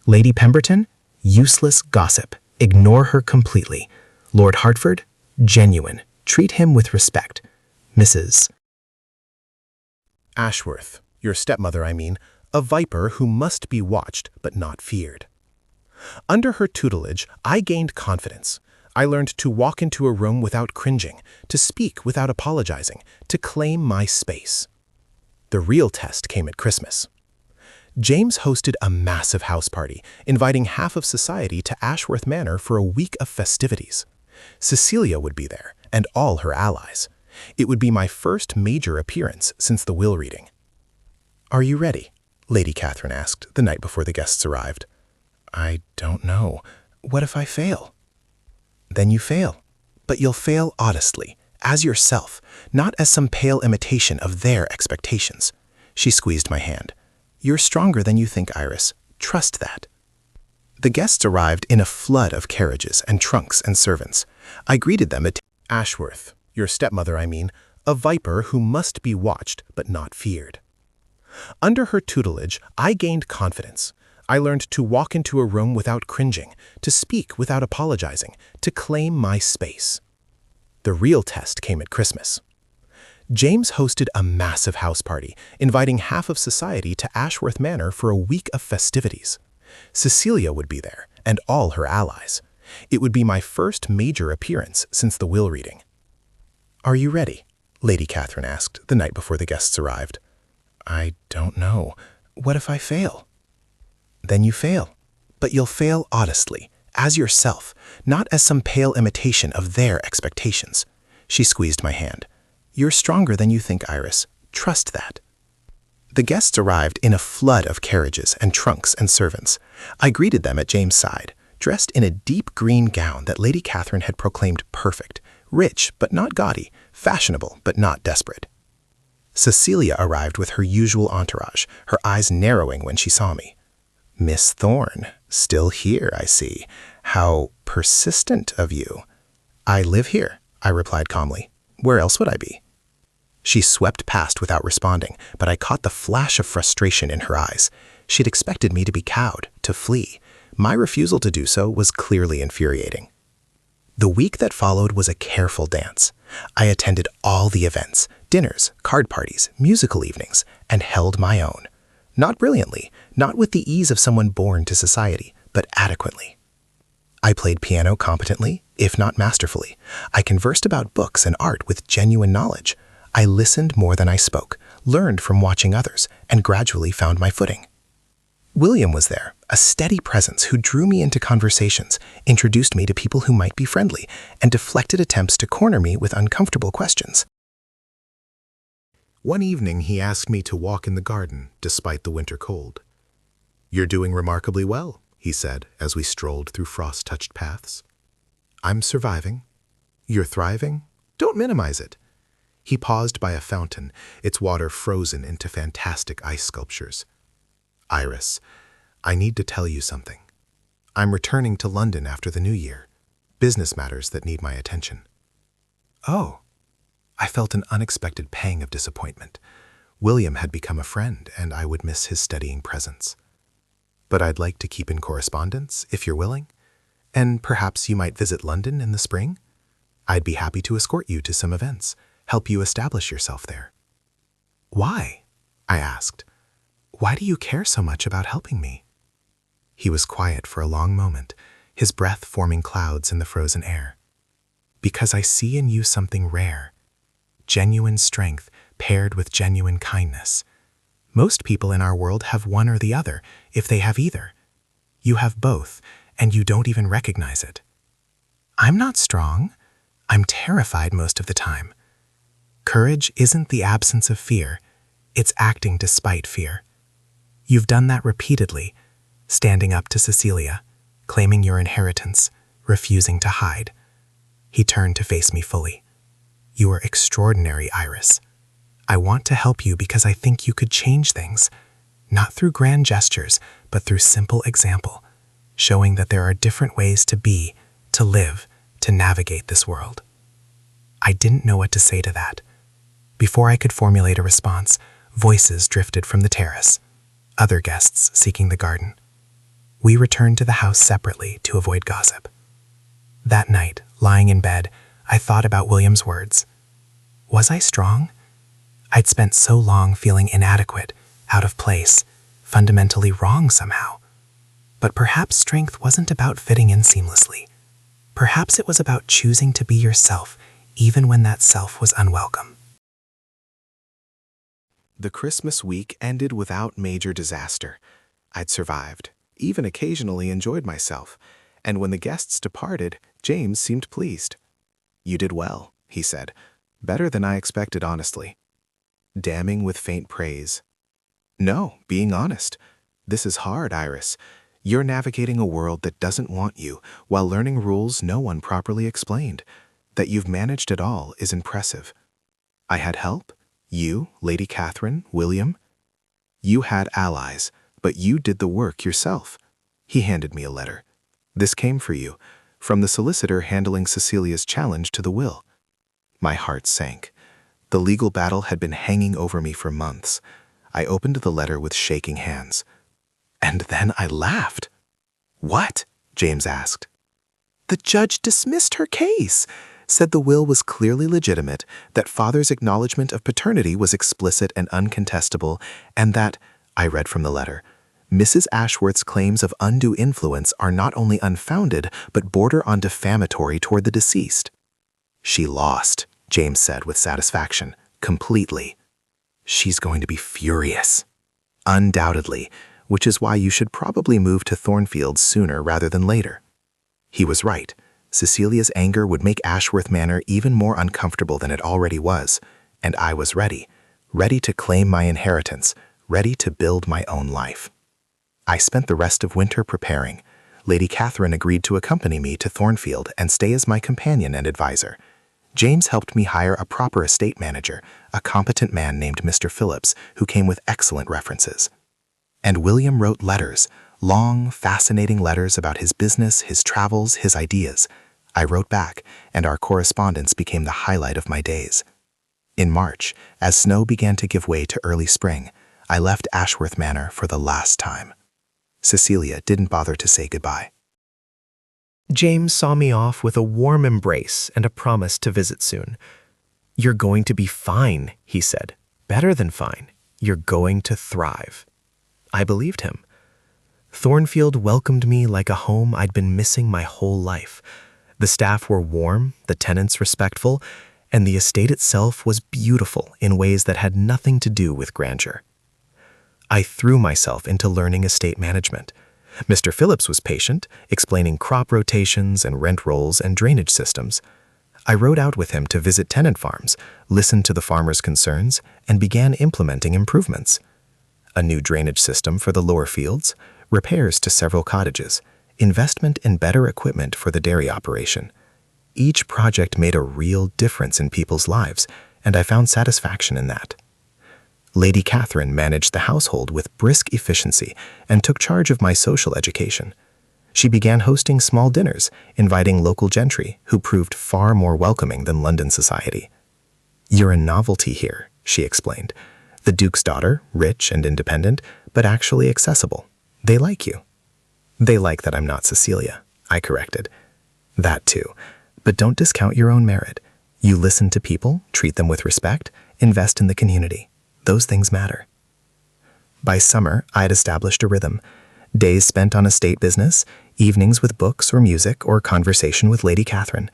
S3: Lady Pemberton, useless gossip. Ignore her completely. Lord Hertford, genuine. Treat him with respect. Mrs.
S1: Ashworth, your stepmother, a viper who must be watched but not feared. Under her tutelage, I gained confidence. I learned to walk into a room without cringing, to speak without apologizing, to claim my space. The real test came at Christmas. James hosted a massive house party, inviting half of society to Ashworth Manor for a week of festivities. Cecilia would be there, and all her allies. It would be my first major appearance since the will reading. "Are you ready?" Lady Catherine asked the night before the guests arrived. "I don't know. What if I fail?" "Then you fail. But you'll fail honestly, as yourself, not as some pale imitation of their expectations." She squeezed my hand. "You're stronger than you think, Iris. Trust that." The guests arrived in a flood of carriages and trunks and servants. I greeted them at Ashworth, your stepmother, a viper who must be watched but not feared. Under her tutelage, I gained confidence. I learned to walk into a room without cringing, to speak without apologizing, to claim my space. The real test came at Christmas. James hosted a massive house party, inviting half of society to Ashworth Manor for a week of festivities. Cecilia would be there, and all her allies. It would be my first major appearance since the will reading. "Are you ready?" Lady Catherine asked the night before the guests arrived. "I don't know. What if I fail?" "Then you fail. But you'll fail honestly, as yourself, not as some pale imitation of their expectations." She squeezed my hand. "You're stronger than you think, Iris. Trust that." The guests arrived in a flood of carriages and trunks and servants. I greeted them at James' side, dressed in a deep green gown that Lady Catherine had proclaimed perfect, rich but not gaudy, fashionable but not desperate. Cecilia arrived with her usual entourage, her eyes narrowing when she saw me. "Miss Thorne, still here, I see. How persistent of you." "I live here," I replied calmly. "Where else would I be?" She swept past without responding, but I caught the flash of frustration in her eyes. She'd expected me to be cowed, to flee. My refusal to do so was clearly infuriating. The week that followed was a careful dance. I attended all the events, dinners, card parties, musical evenings, and held my own. Not brilliantly, not with the ease of someone born to society, but adequately. I played piano competently, if not masterfully. I conversed about books and art with genuine knowledge. I listened more than I spoke, learned from watching others, and gradually found my footing. William was there, a steady presence who drew me into conversations, introduced me to people who might be friendly, and deflected attempts to corner me with uncomfortable questions.
S2: One evening, he asked me to walk in the garden despite the winter cold. "You're doing remarkably well," he said as we strolled through frost-touched paths. "I'm surviving. You're thriving? Don't minimize it." He paused by a fountain, its water frozen into fantastic ice sculptures. "Iris, I need to tell you something. I'm returning to London after the new year. Business matters that need my attention." "Oh." I felt an unexpected pang of disappointment. William had become a friend, and I would miss his steadying presence. "But I'd like to keep in correspondence, if you're willing. And perhaps you might visit London in the spring? I'd be happy to escort you to some events, help you establish yourself there." "Why?" I asked. "Why do you care so much about helping me?" He was quiet for a long moment, his breath forming clouds in the frozen air. "Because I see in you something rare. Genuine strength paired with genuine kindness. Most people in our world have one or the other, if they have either. You have both, and you don't even recognize it. I'm not strong. I'm terrified most of the time. Courage isn't the absence of fear, it's acting despite fear. You've done that repeatedly, standing up to Cecilia, claiming your inheritance, refusing to hide." He turned to face me fully. "You are extraordinary, Iris. I want to help you because I think you could change things, not through grand gestures, but through simple example, showing that there are different ways to be, to live, to navigate this world." I didn't know what to say to that. Before I could formulate a response, voices drifted from the terrace, other guests seeking the garden. We returned to the house separately to avoid gossip. That night, lying in bed, I thought about William's words. Was I strong? I'd spent so long feeling inadequate, out of place, fundamentally wrong somehow. But perhaps strength wasn't about fitting in seamlessly. Perhaps it was about choosing to be yourself, even when that self was unwelcome.
S3: The Christmas week ended without major disaster. I'd survived, even occasionally enjoyed myself, and when the guests departed, James seemed pleased. "You did well," he said. "Better than I expected, honestly." Damning with faint praise. "No, being honest. This is hard, Iris. You're navigating a world that doesn't want you, while learning rules no one properly explained. That you've managed it all is impressive. I had help? You, Lady Catherine, William? You had allies, but you did the work yourself." He handed me a letter. "This came for you, from the solicitor handling Cecilia's challenge to the will." My heart sank. The legal battle had been hanging over me for months. I opened the letter with shaking hands. And then I laughed. "What?" James asked. "The judge dismissed her case, said the will was clearly legitimate, that father's acknowledgement of paternity was explicit and uncontestable, and that," I read from the letter, "Mrs. Ashworth's claims of undue influence are not only unfounded, but border on defamatory toward the deceased." "She lost," James said with satisfaction, "completely. She's going to be furious." "Undoubtedly, which is why you should probably move to Thornfield sooner rather than later." He was right. Cecilia's anger would make Ashworth Manor even more uncomfortable than it already was, and I was ready to claim my inheritance, ready to build my own life. I spent the rest of winter preparing. Lady Catherine agreed to accompany me to Thornfield and stay as my companion and advisor. James helped me hire a proper estate manager, a competent man named Mr. Phillips, who came with excellent references. And William wrote letters, long, fascinating letters about his business, his travels, his ideas. I wrote back, and our correspondence became the highlight of my days. In March, as snow began to give way to early spring, I left Ashworth Manor for the last time. Cecilia didn't bother to say goodbye.
S4: James saw me off with a warm embrace and a promise to visit soon. "You're going to be fine," he said. "Better than fine. You're going to thrive." I believed him. Thornfield welcomed me like a home I'd been missing my whole life. The staff were warm, the tenants respectful, and the estate itself was beautiful in ways that had nothing to do with grandeur. I threw myself into learning estate management. Mr. Phillips was patient, explaining crop rotations and rent rolls and drainage systems.
S2: I rode out with him to visit tenant farms, listened to the farmers' concerns, and began implementing improvements. A new drainage system for the lower fields, repairs to several cottages, investment in better equipment for the dairy operation. Each project made a real difference in people's lives, and I found satisfaction in that. Lady Catherine managed the household with brisk efficiency and took charge of my social education. She began hosting small dinners, inviting local gentry who proved far more welcoming than London society. "You're a novelty here," she explained. "The Duke's daughter, rich and independent, but actually accessible. They like you." "They like that I'm not Cecilia," I corrected. "That too. But don't discount your own merit. You listen to people, treat them with respect, invest in the community. Those things matter." By summer, I had established a rhythm. Days spent on estate business, evenings with books or music or conversation with Lady Catherine,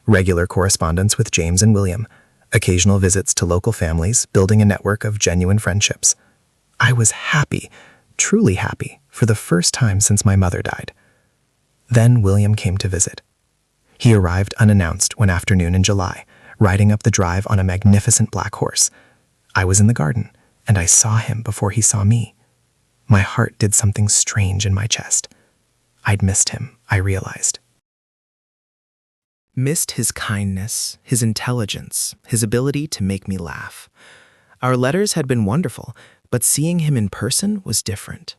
S2: regular correspondence with James and William, occasional visits to local families, building a network of genuine friendships. I was happy, truly happy, for the first time since my mother died. Then William came to visit. He arrived unannounced one afternoon in July, riding up the drive on a magnificent black horse. I was in the garden, and I saw him before he saw me. My heart did something strange in my chest. I'd missed him, I realized.
S4: Missed his kindness, his intelligence, his ability to make me laugh. Our letters had been wonderful, but seeing him in person was different.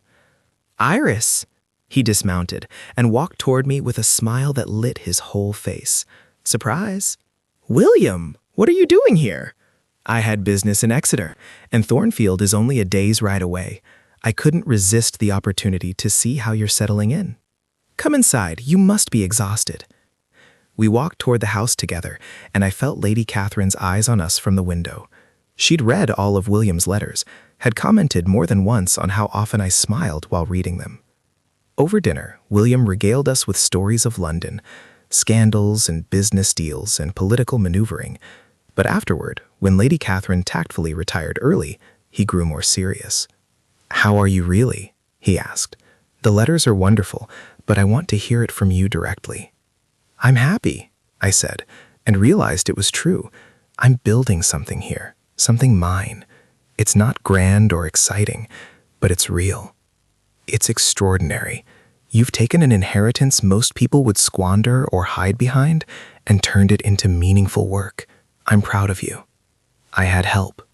S4: "Iris!" He dismounted and walked toward me with a smile that lit his whole face. "Surprise!" "William, what are you doing here?" "I had business in Exeter, and Thornfield is only a day's ride away. I couldn't resist the opportunity to see how you're settling in. Come inside, you must be exhausted." We walked toward the house together, and I felt Lady Catherine's eyes on us from the window. She'd read all of William's letters, had commented more than once on how often I smiled while reading them. Over dinner, William regaled us with stories of London, scandals and business deals and political maneuvering. But afterward, when Lady Catherine tactfully retired early, he grew more serious. "How are you really?" he asked. "The letters are wonderful, but I want to hear it from you directly." "I'm happy," I said, and realized it was true. I'm building something here, something mine. It's not grand or exciting, but it's real. It's extraordinary. You've taken an inheritance most people would squander or hide behind and turned it into meaningful work. I'm proud of you. I had help.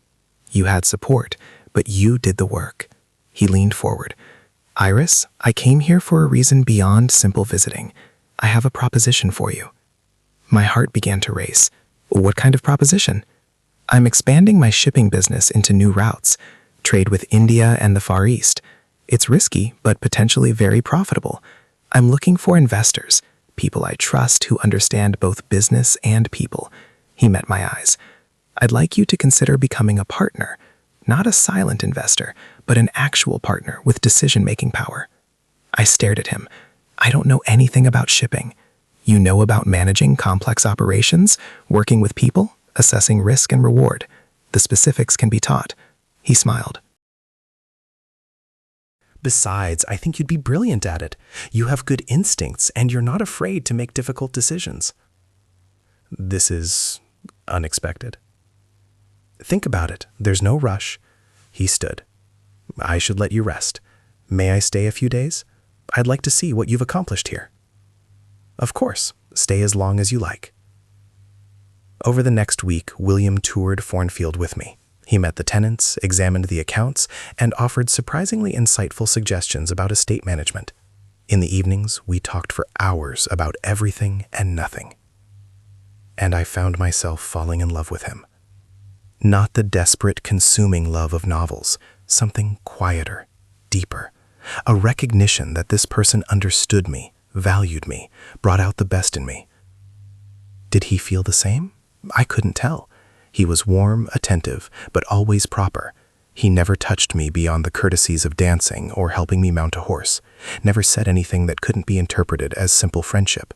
S4: You had support, but you did the work. He leaned forward. "Iris, I came here for a reason beyond simple visiting. I have a proposition for you." My heart began to race. "What kind of proposition?" "I'm expanding my shipping business into new routes, trade with India and the Far East. It's risky, but potentially very profitable. I'm looking for investors, people I trust who understand both business and people." He met my eyes. "I'd like you to consider becoming a partner, not a silent investor, but an actual partner with decision-making power." I stared at him. "I don't know anything about shipping. You know about managing complex operations, working with people, assessing risk and reward. The specifics can be taught." He smiled.
S3: "Besides, I think you'd be brilliant at it. You have good instincts, and you're not afraid to make difficult decisions." "This is unexpected." "Think about it. There's no rush." He stood. "I should let you rest. May I stay a few days? I'd like to see what you've accomplished here." "Of course. Stay as long as you like." Over the next week, William toured Thornfield with me. He met the tenants, examined the accounts, and offered surprisingly insightful suggestions about estate management. In the evenings, we talked for hours about everything and nothing. And I found myself falling in love with him. Not the desperate, consuming love of novels, something quieter, deeper. A recognition that this person understood me, valued me, brought out the best in me. Did he feel the same? I couldn't tell. He was warm, attentive, but always proper. He never touched me beyond the courtesies of dancing or helping me mount a horse, never said anything that couldn't be interpreted as simple friendship.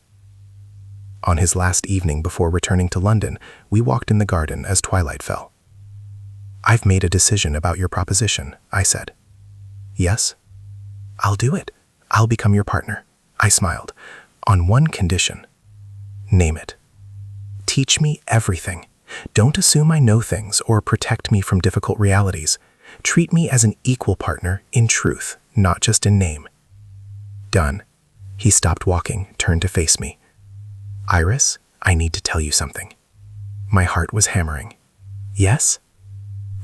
S3: On his last evening before returning to London, we walked in the garden as twilight fell. "I've made a decision about your proposition," I said. "Yes?" "I'll do it. I'll become your partner." I smiled. "On one condition." "Name it."
S2: Teach me everything. Don't assume I know things or protect me from difficult realities. Treat me as an equal partner in truth, not just in name. Done. He stopped walking, turned to face me. Iris, I need to tell you something. My heart was hammering. Yes?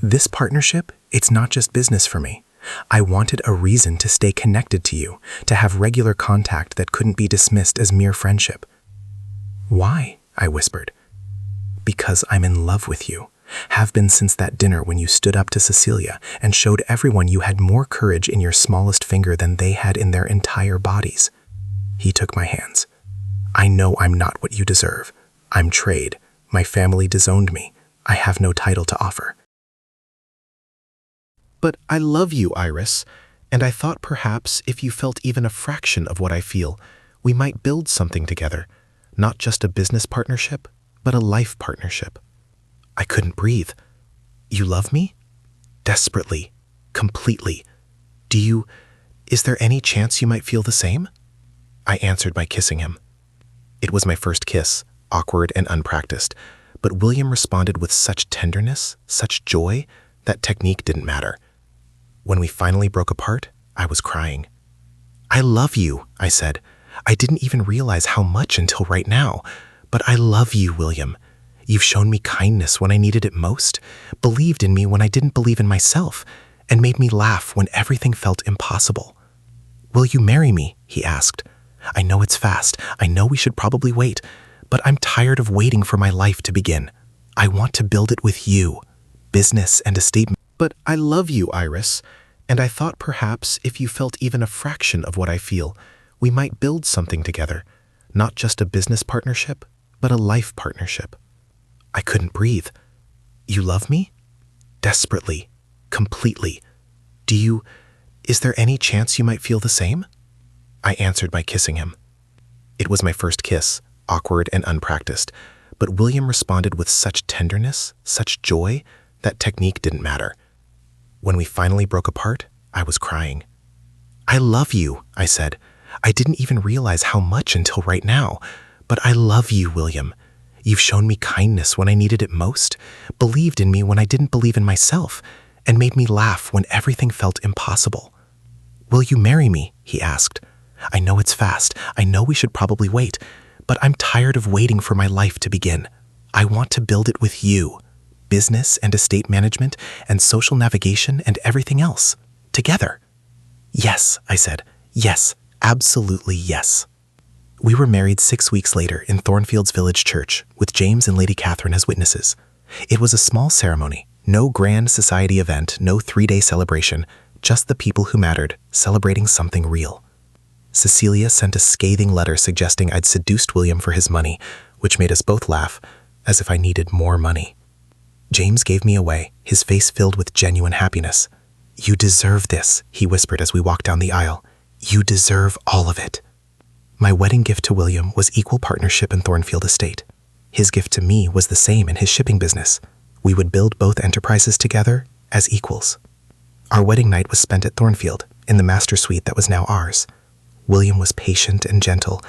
S2: This partnership, it's not just business for me. I wanted a reason to stay connected to you, to have regular contact that couldn't be dismissed as mere friendship. Why? I whispered. Because I'm in love with you. Have been since that dinner when you stood up to Cecilia and showed everyone you had more courage in your smallest finger than they had in their entire bodies. He took my hands. I know I'm not what you deserve. I'm trade. My family disowned me. I have no title to offer.
S3: But I love you, Iris, and I thought perhaps if you felt even a fraction of what I feel, we might build something together. Not just a business partnership, but a life partnership. I couldn't breathe. You love me? Desperately. Completely. Is there any chance you might feel the same? I answered by kissing him. It was my first kiss, awkward and unpracticed, but William responded with such tenderness, such joy, that technique didn't matter. When we finally broke apart, I was crying. I love you, I said. I didn't even realize how much until right now, but I love you, William. You've shown me kindness when I needed it most, believed in me when I didn't believe in myself, and made me laugh when everything felt impossible. Will you marry me? He asked. I know it's fast. I know we should probably wait, but I'm tired of waiting for my life to begin. I want to build it with you, business and estate. But I love you, Iris, and I thought perhaps if you felt even a fraction of what I feel, we might build something together. Not just a business partnership, but a life partnership. I couldn't breathe. You love me? Desperately. Completely. Is there any chance you might feel the same? I answered by kissing him. It was my first kiss, awkward and unpracticed, but William responded with such tenderness, such joy, that technique didn't matter. When we finally broke apart, I was crying. I love you, I said. I didn't even realize how much until right now, but I love you, William. You've shown me kindness when I needed it most, believed in me when I didn't believe in myself, and made me laugh when everything felt impossible. Will you marry me? He asked. I know it's fast. I know we should probably wait, but I'm tired of waiting for my life to begin. I want to build it with you, business and estate management and social navigation and everything else, together. Yes, I said. Yes, absolutely yes. We were married 6 weeks later in Thornfield's village church with James and Lady Catherine as witnesses. It was a small ceremony, no grand society event, no 3-day celebration, just the people who mattered, celebrating something real. Cecilia sent a scathing letter suggesting I'd seduced William for his money, which made us both laugh, as if I needed more money. James gave me away, his face filled with genuine happiness. You deserve this, he whispered as we walked down the aisle. You deserve all of it. My wedding gift to William was equal partnership in Thornfield Estate. His gift to me was the same in his shipping business. We would build both enterprises together as equals. Our wedding night was spent at Thornfield, in the master suite that was now ours. William was patient and gentle,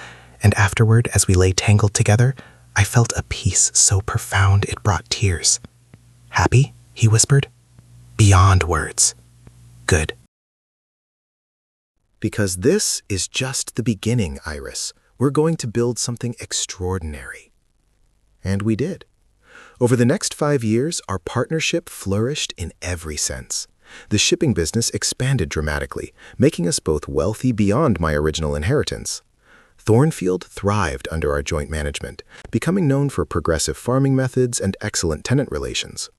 S3: and afterward, as we lay tangled together, I felt a peace so profound it brought tears. Happy? He whispered. Beyond words. Good.
S1: Because this is just the beginning, Iris. We're going to build something extraordinary. And we did. Over the next 5 years, our partnership flourished in every sense. The shipping business expanded dramatically, making us both wealthy beyond my original inheritance. Thornfield thrived under our joint management, becoming known for progressive farming methods and excellent tenant relations.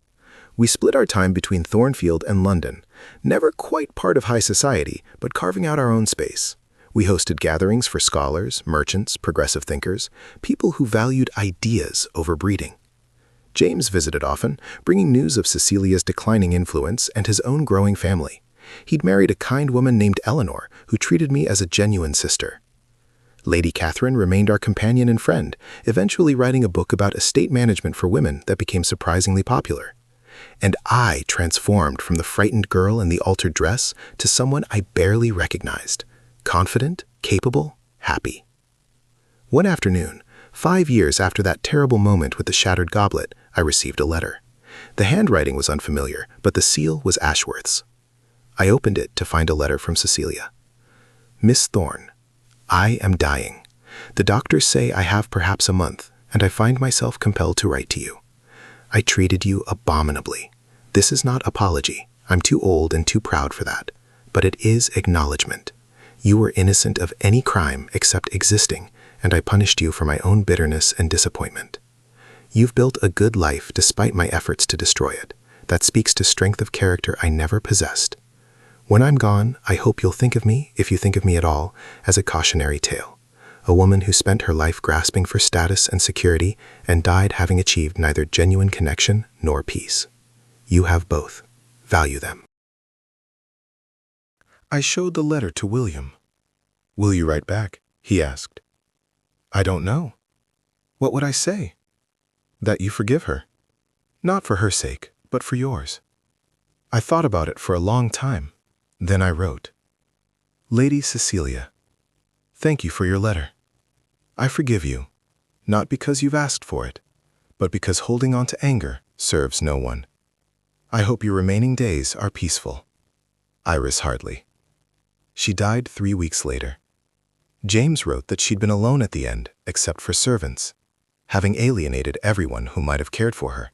S1: We split our time between Thornfield and London, never quite part of high society, but carving out our own space. We hosted gatherings for scholars, merchants, progressive thinkers, people who valued ideas over breeding. James visited often, bringing news of Cecilia's declining influence and his own growing family. He'd married a kind woman named Eleanor, who treated me as a genuine sister. Lady Catherine remained our companion and friend, eventually writing a book about estate management for women that became surprisingly popular. And I transformed from the frightened girl in the altered dress to someone I barely recognized, confident, capable, happy. One afternoon, 5 years after that terrible moment with the shattered goblet, I received a letter. The handwriting was unfamiliar, but the seal was Ashworth's. I opened it to find a letter from Cecilia. Miss Thorne, I am dying. The doctors say I have perhaps a month, and I find myself compelled to write to you. I treated you abominably. This is not apology. I'm too old and too proud for that. But it is acknowledgement. You were innocent of any crime except existing, and I punished you for my own bitterness and disappointment. You've built a good life despite my efforts to destroy it. That speaks to strength of character I never possessed. When I'm gone, I hope you'll think of me, if you think of me at all, as a cautionary tale. A woman who spent her life grasping for status and security and died having achieved neither genuine connection nor peace. You have both. Value them.
S3: I showed the letter to William. "Will you write back?" he asked. "I don't know. What would I say?" "That you forgive her. Not for her sake, but for yours." I thought about it for a long time. Then I wrote, "Lady Cecilia, thank you for your letter. I forgive you, not because you've asked for it, but because holding on to anger serves no one. I hope your remaining days are peaceful. Iris Hartley." She died 3 weeks later. James wrote that she'd been alone at the end, except for servants, having alienated everyone who might have cared for her.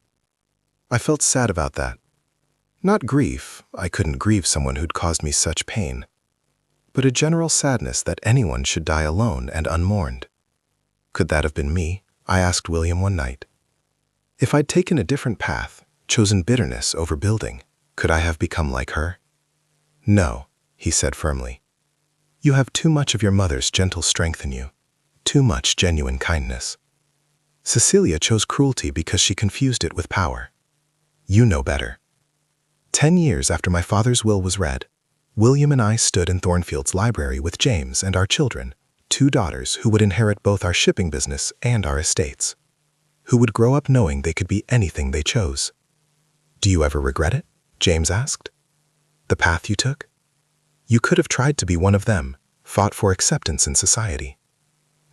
S3: I felt sad about that. Not grief, I couldn't grieve someone who'd caused me such pain, but a general sadness that anyone should die alone and unmourned. Could that have been me? I asked William one night. If I'd taken a different path, chosen bitterness over building, could I have become like her? No, he said firmly. You have too much of your mother's gentle strength in you, too much genuine kindness. Cecilia chose cruelty because she confused it with power. You know better. 10 years after my father's will was read, William and I stood in Thornfield's library with James and our children, 2 daughters who would inherit both our shipping business and our estates, who would grow up knowing they could be anything they chose. Do you ever regret it? James asked. The path you took? You could have tried to be one of them, fought for acceptance in society.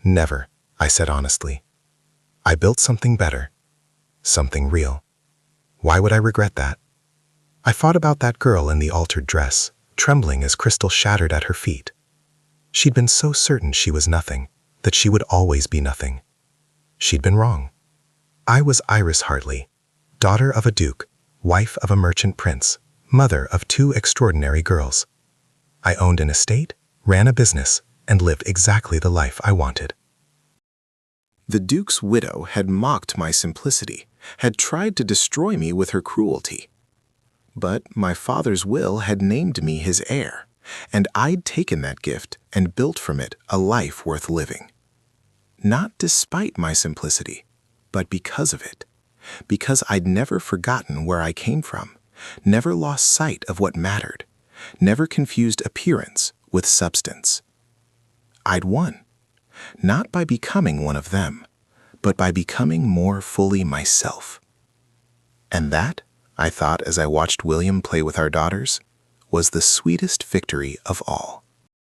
S3: Never, I said honestly. I built something better, something real. Why would I regret that? I thought about that girl in the altered dress, trembling as crystal shattered at her feet. She'd been so certain she was nothing, that she would always be nothing. She'd been wrong. I was Iris Hartley, daughter of a duke, wife of a merchant prince, mother of 2 extraordinary girls. I owned an estate, ran a business, and lived exactly the life I wanted. The duke's widow had mocked my simplicity, had tried to destroy me with her cruelty. But my father's will had named me his heir, and I'd taken that gift and built from it a life worth living. Not despite my simplicity, but because of it. Because I'd never forgotten where I came from, never lost sight of what mattered, never confused appearance with substance. I'd won, not by becoming one of them, but by becoming more fully myself. And that, I thought as I watched William play with our daughters, was the sweetest victory of all.